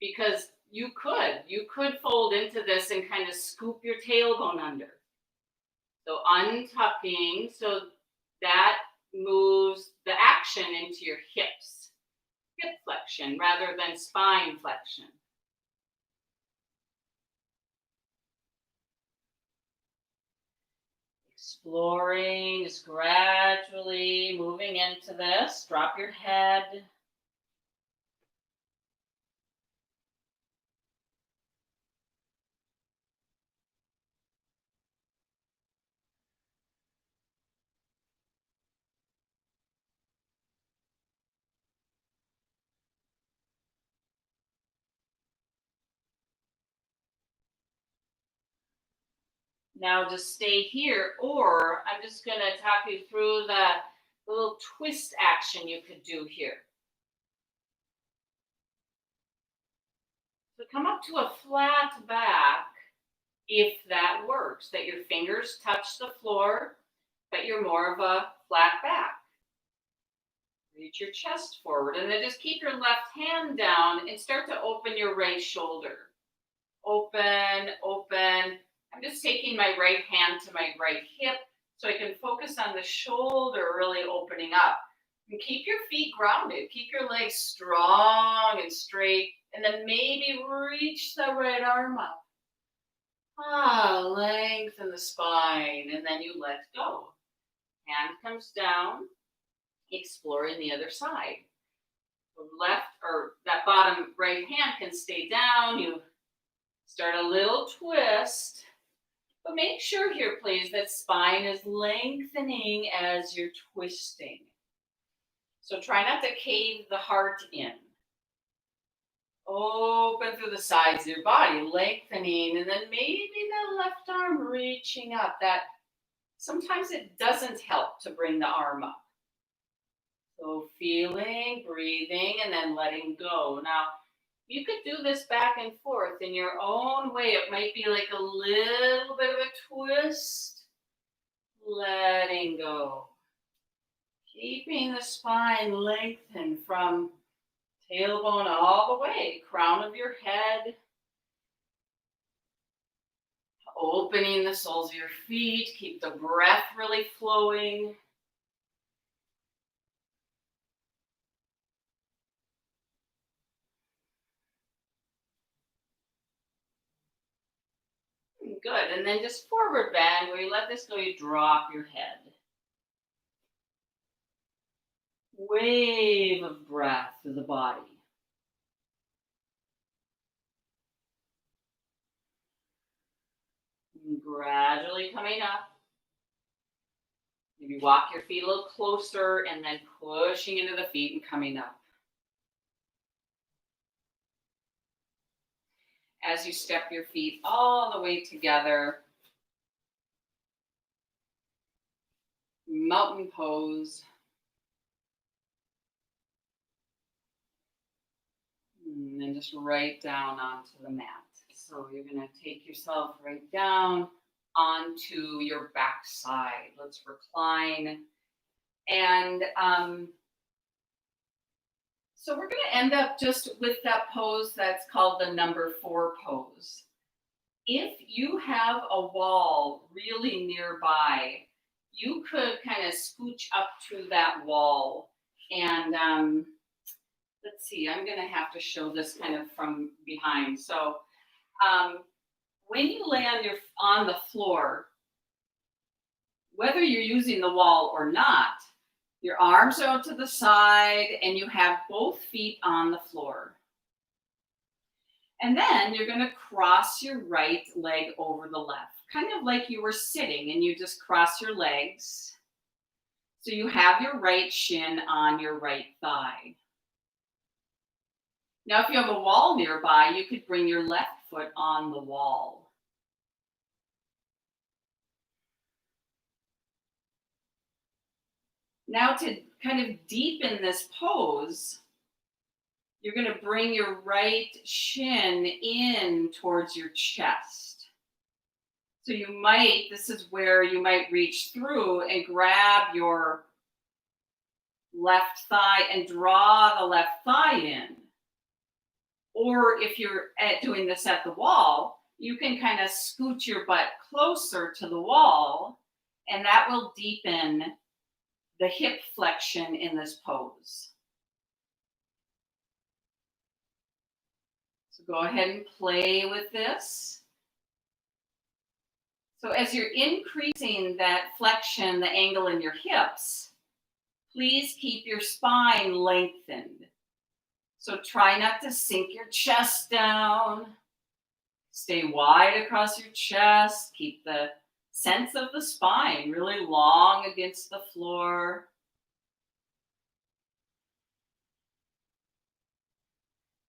because you could fold into this and kind of scoop your tailbone under. So untucking, so that moves the action into your hips. Hip flexion rather than spine flexion. Exploring, just gradually moving into this. Drop your head. Now just stay here, or I'm just going to talk you through the little twist action you could do here. So come up to a flat back if that works, that your fingers touch the floor, but you're more of a flat back. Reach your chest forward, and then just keep your left hand down and start to open your right shoulder. Open, open. I'm just taking my right hand to my right hip so I can focus on the shoulder really opening up. And keep your feet grounded. Keep your legs strong and straight, and then maybe reach the right arm up. Lengthen the spine, and then you let go. Hand comes down, exploring the other side. The left or that bottom right hand can stay down. You start a little twist, but make sure here, please, that spine is lengthening as you're twisting. So try not to cave the heart in. Open through the sides of your body, lengthening, and then maybe the left arm reaching up. That sometimes it doesn't help to bring the arm up. So feeling, breathing, and then letting go. Now, you could do this back and forth in your own way. It might be like a little bit of a twist, letting go. Keeping the spine lengthened from tailbone all the way, crown of your head. Opening the soles of your feet. Keep the breath really flowing. Good. And then just forward bend. Where you let this go, you drop your head. Wave of breath through the body. And gradually coming up. Maybe walk your feet a little closer and then pushing into the feet and coming up. As you step your feet all the way together, mountain pose. And then just right down onto the mat. So you're going to take yourself right down onto your backside. Let's recline. And so we're going to end up just with that pose that's called the number 4 pose. If you have a wall really nearby, you could kind of scooch up to that wall. And let's see, I'm going to have to show this kind of from behind. So when you lay on the floor, whether you're using the wall or not, your arms are out to the side and you have both feet on the floor. And then you're going to cross your right leg over the left, kind of like you were sitting and you just cross your legs. So you have your right shin on your right thigh. Now, if you have a wall nearby, you could bring your left foot on the wall. Now, to kind of deepen this pose, you're going to bring your right shin in towards your chest. So this is where you might reach through and grab your left thigh and draw the left thigh in. Or if you're doing this at the wall, you can kind of scoot your butt closer to the wall, and that will deepen the hip flexion in this pose. So go ahead and play with this. So as you're increasing that flexion, the angle in your hips, please keep your spine lengthened. So try not to sink your chest down. Stay wide across your chest. Keep the sense of the spine really long against the floor.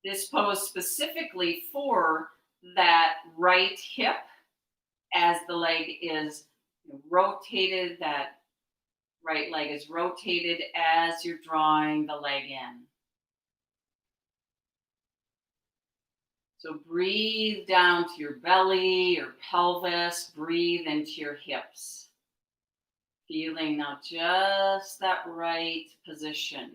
This pose specifically for that right hip as the leg is rotated, that right leg is rotated as you're drawing the leg in. So breathe down to your belly, your pelvis, breathe into your hips. Feeling now just that right position.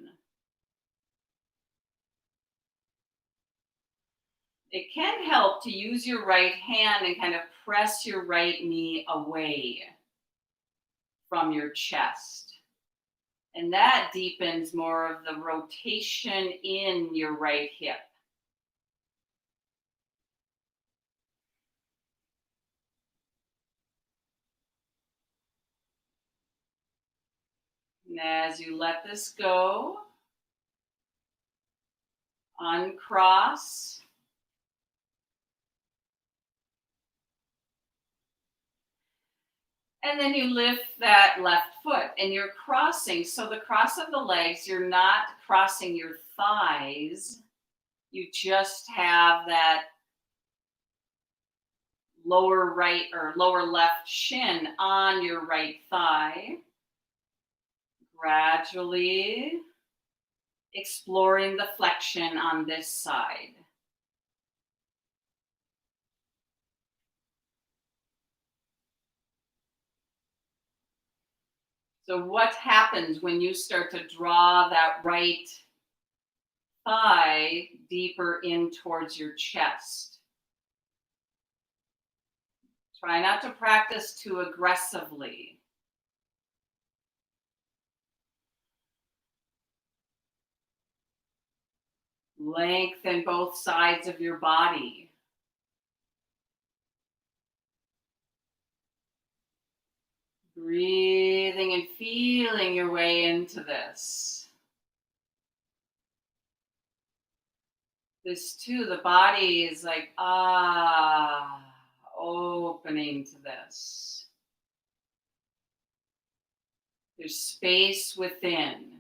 It can help to use your right hand and kind of press your right knee away from your chest. And that deepens more of the rotation in your right hip. And as you let this go, uncross. And then you lift that left foot and you're crossing. So the cross of the legs, you're not crossing your thighs. You just have that lower right or lower left shin on your right thigh. Gradually exploring the flexion on this side. So what happens when you start to draw that right thigh deeper in towards your chest? Try not to practice too aggressively. Lengthen both sides of your body. Breathing and feeling your way into this. This too, the body is like, opening to this. There's space within.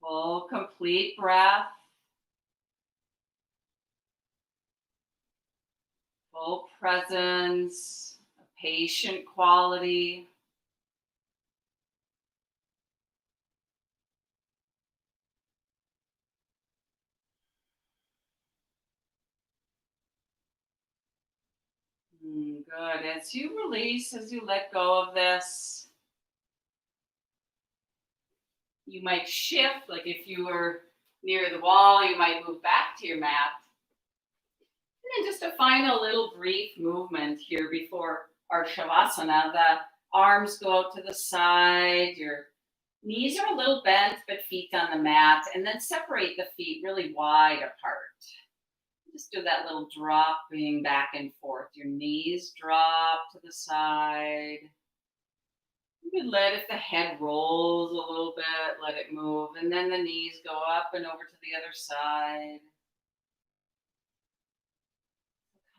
Full, complete breath. Full presence, a patient quality. Good. As you release, as you let go of this, you might shift. Like if you were near the wall, you might move back to your mat. And then just a final little brief movement here before our Shavasana. The arms go out to the side, your knees are a little bent, but feet on the mat, and then separate the feet really wide apart. Just do that little dropping back and forth. Your knees drop to the side. You can let, if the head rolls a little bit, let it move. And then the knees go up and over to the other side.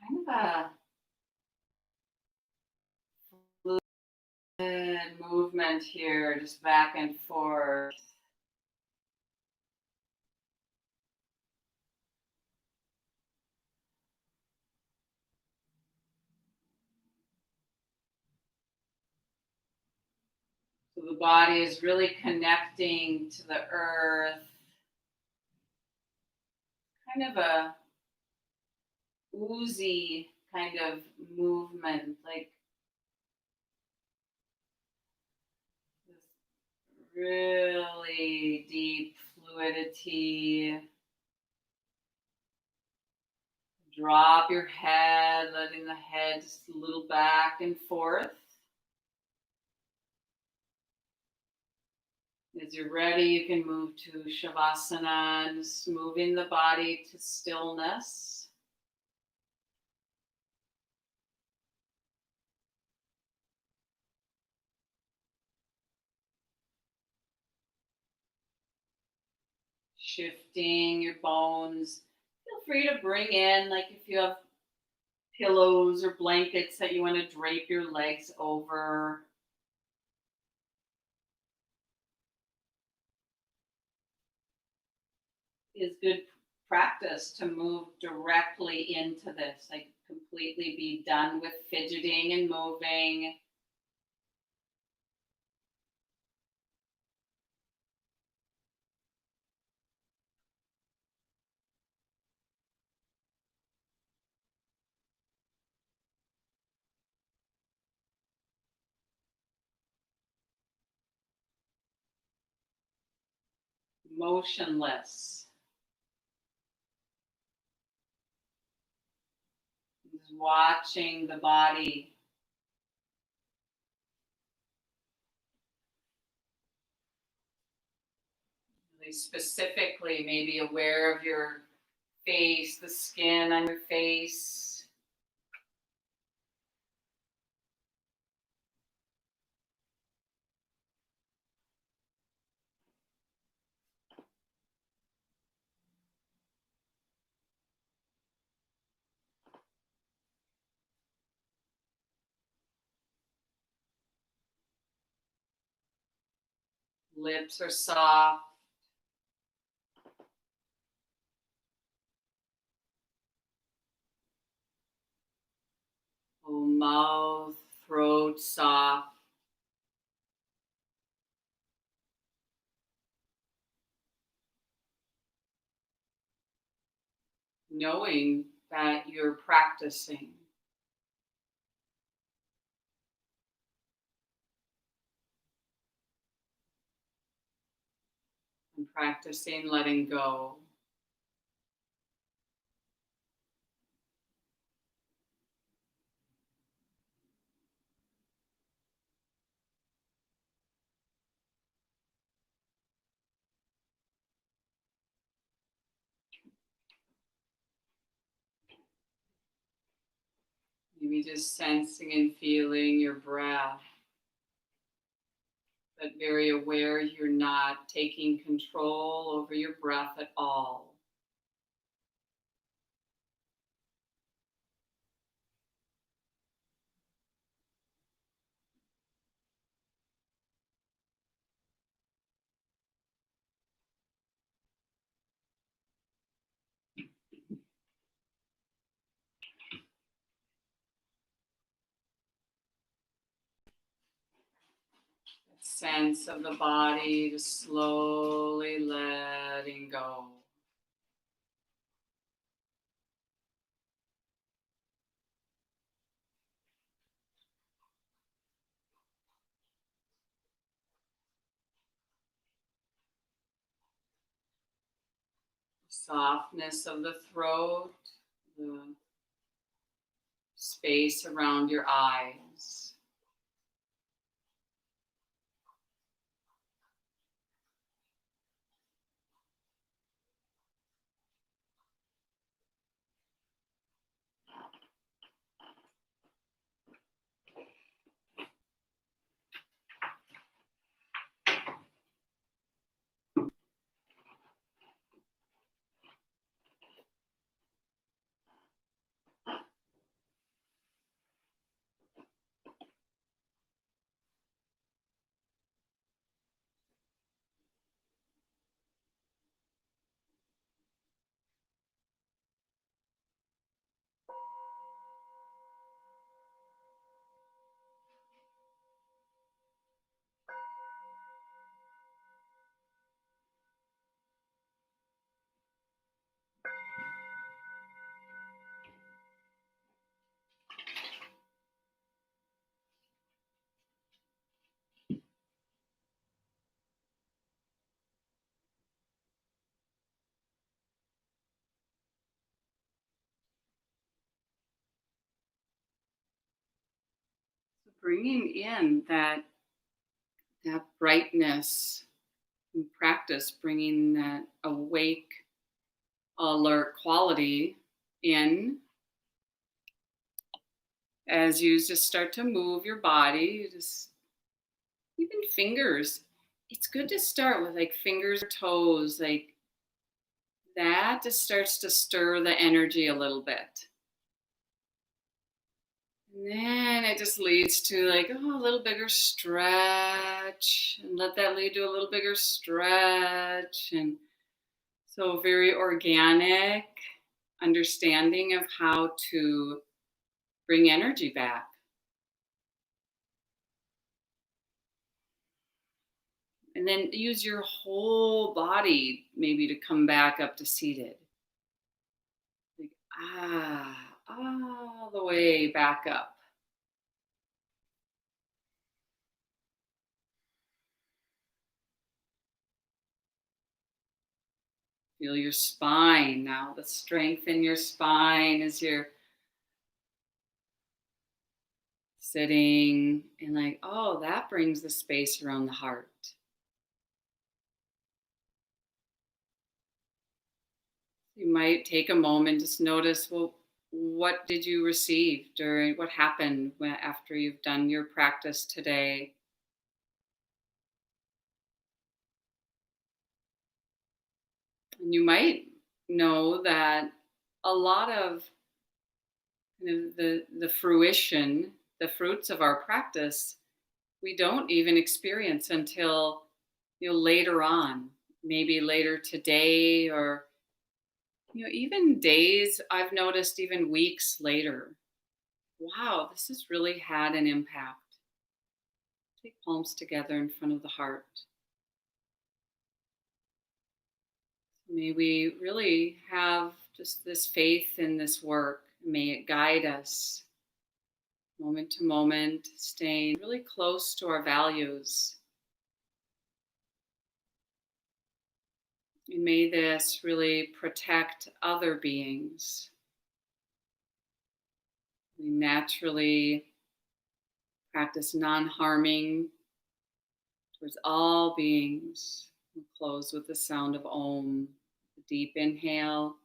Kind of a fluid movement here, just back and forth. So the body is really connecting to the earth. Kind of a oozy kind of movement, like really deep fluidity. Drop your head, letting the head just a little back and forth. As you're ready, you can move to Shavasana, just moving the body to stillness. Shifting your bones free to bring in, like if you have pillows or blankets that you want to drape your legs over. Is good practice to move directly into this, like completely be done with fidgeting and moving. Motionless. Just watching the body. Really specifically, maybe aware of your face, the skin on your face. Lips are soft. Oh, mouth, throat soft. Knowing that you're practicing and practicing letting go. Maybe just sensing and feeling your breath, but very aware you're not taking control over your breath at all. Sense of the body just slowly letting go. Softness of the throat, the space around your eyes. So bringing in that brightness in practice, bringing that awake, alert quality in as you just start to move your body, just even fingers. It's good to start with like fingers or toes, like that just starts to stir the energy a little bit. And then it just leads to like, oh, a little bigger stretch, and let that lead to a little bigger stretch. And so, very organic understanding of how to bring energy back. And then use your whole body maybe to come back up to seated. Like, all the way back up. Feel your spine now, the strength in your spine as you're sitting, and like, oh, that brings the space around the heart. You might take a moment, just notice, well, what did you receive during what happened after you've done your practice today? And you might know that a lot of the fruition, the fruits of our practice, we don't even experience until later on, maybe later today, or even days. I've noticed even weeks later. Wow, this has really had an impact. Take palms together in front of the heart. May we really have just this faith in this work. May it guide us moment to moment, staying really close to our values. And may this really protect other beings. We naturally practice non-harming towards all beings. We'll close with the sound of Om. A deep inhale.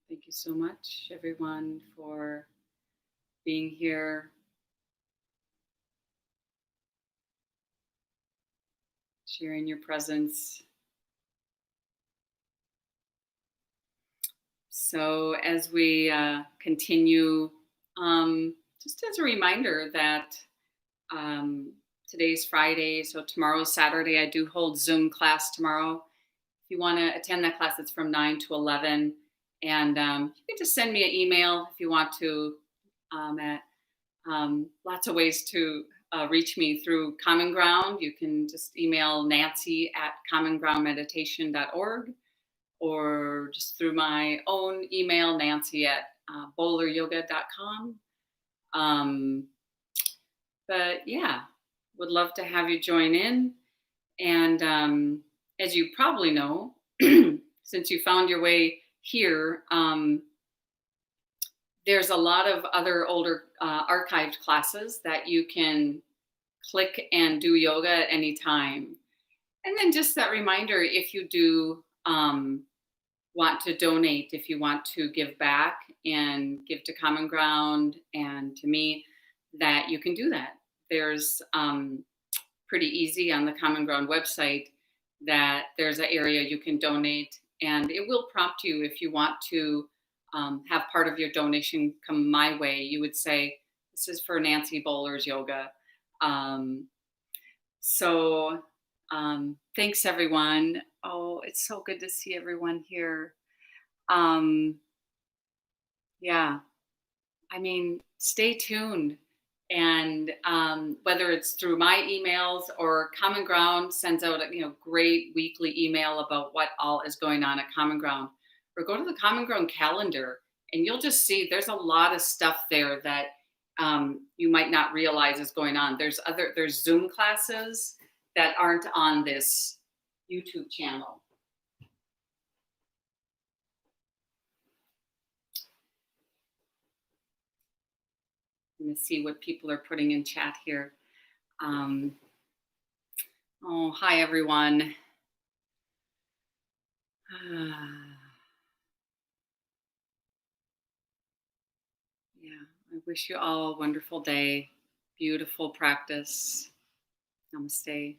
Thank you so much, everyone, for being here, sharing your presence. So, as we continue, just as a reminder that today's Friday, so tomorrow's Saturday. I do hold Zoom class tomorrow. If you want to attend that class, it's from 9 to 11. And you can just send me an email if you want to. At lots of ways to reach me through Common Ground. You can just email Nancy at commongroundmeditation.org, or just through my own email, Nancy at boleryoga.com. But yeah, would love to have you join in. And as you probably know, since you found your way here, there's a lot of other older archived classes that you can click and do yoga at any time. And then just that reminder, if you do want to donate, if you want to give back and give to Common Ground and to me, that you can do that. There's pretty easy on the Common Ground website that there's an area you can donate, and it will prompt you if you want to have part of your donation come my way. You would say, this is for Nancy Boler's yoga. So thanks, everyone. Oh, it's so good to see everyone here. Yeah, I mean, stay tuned. And whether it's through my emails or Common Ground sends out a great weekly email about what all is going on at Common Ground, or go to the Common Ground calendar, and you'll just see there's a lot of stuff there that you might not realize is going on. There's Zoom classes that aren't on this YouTube channel. I'm going to see what people are putting in chat here. Oh, hi, everyone. Ah, yeah. I wish you all a wonderful day. Beautiful practice. Namaste.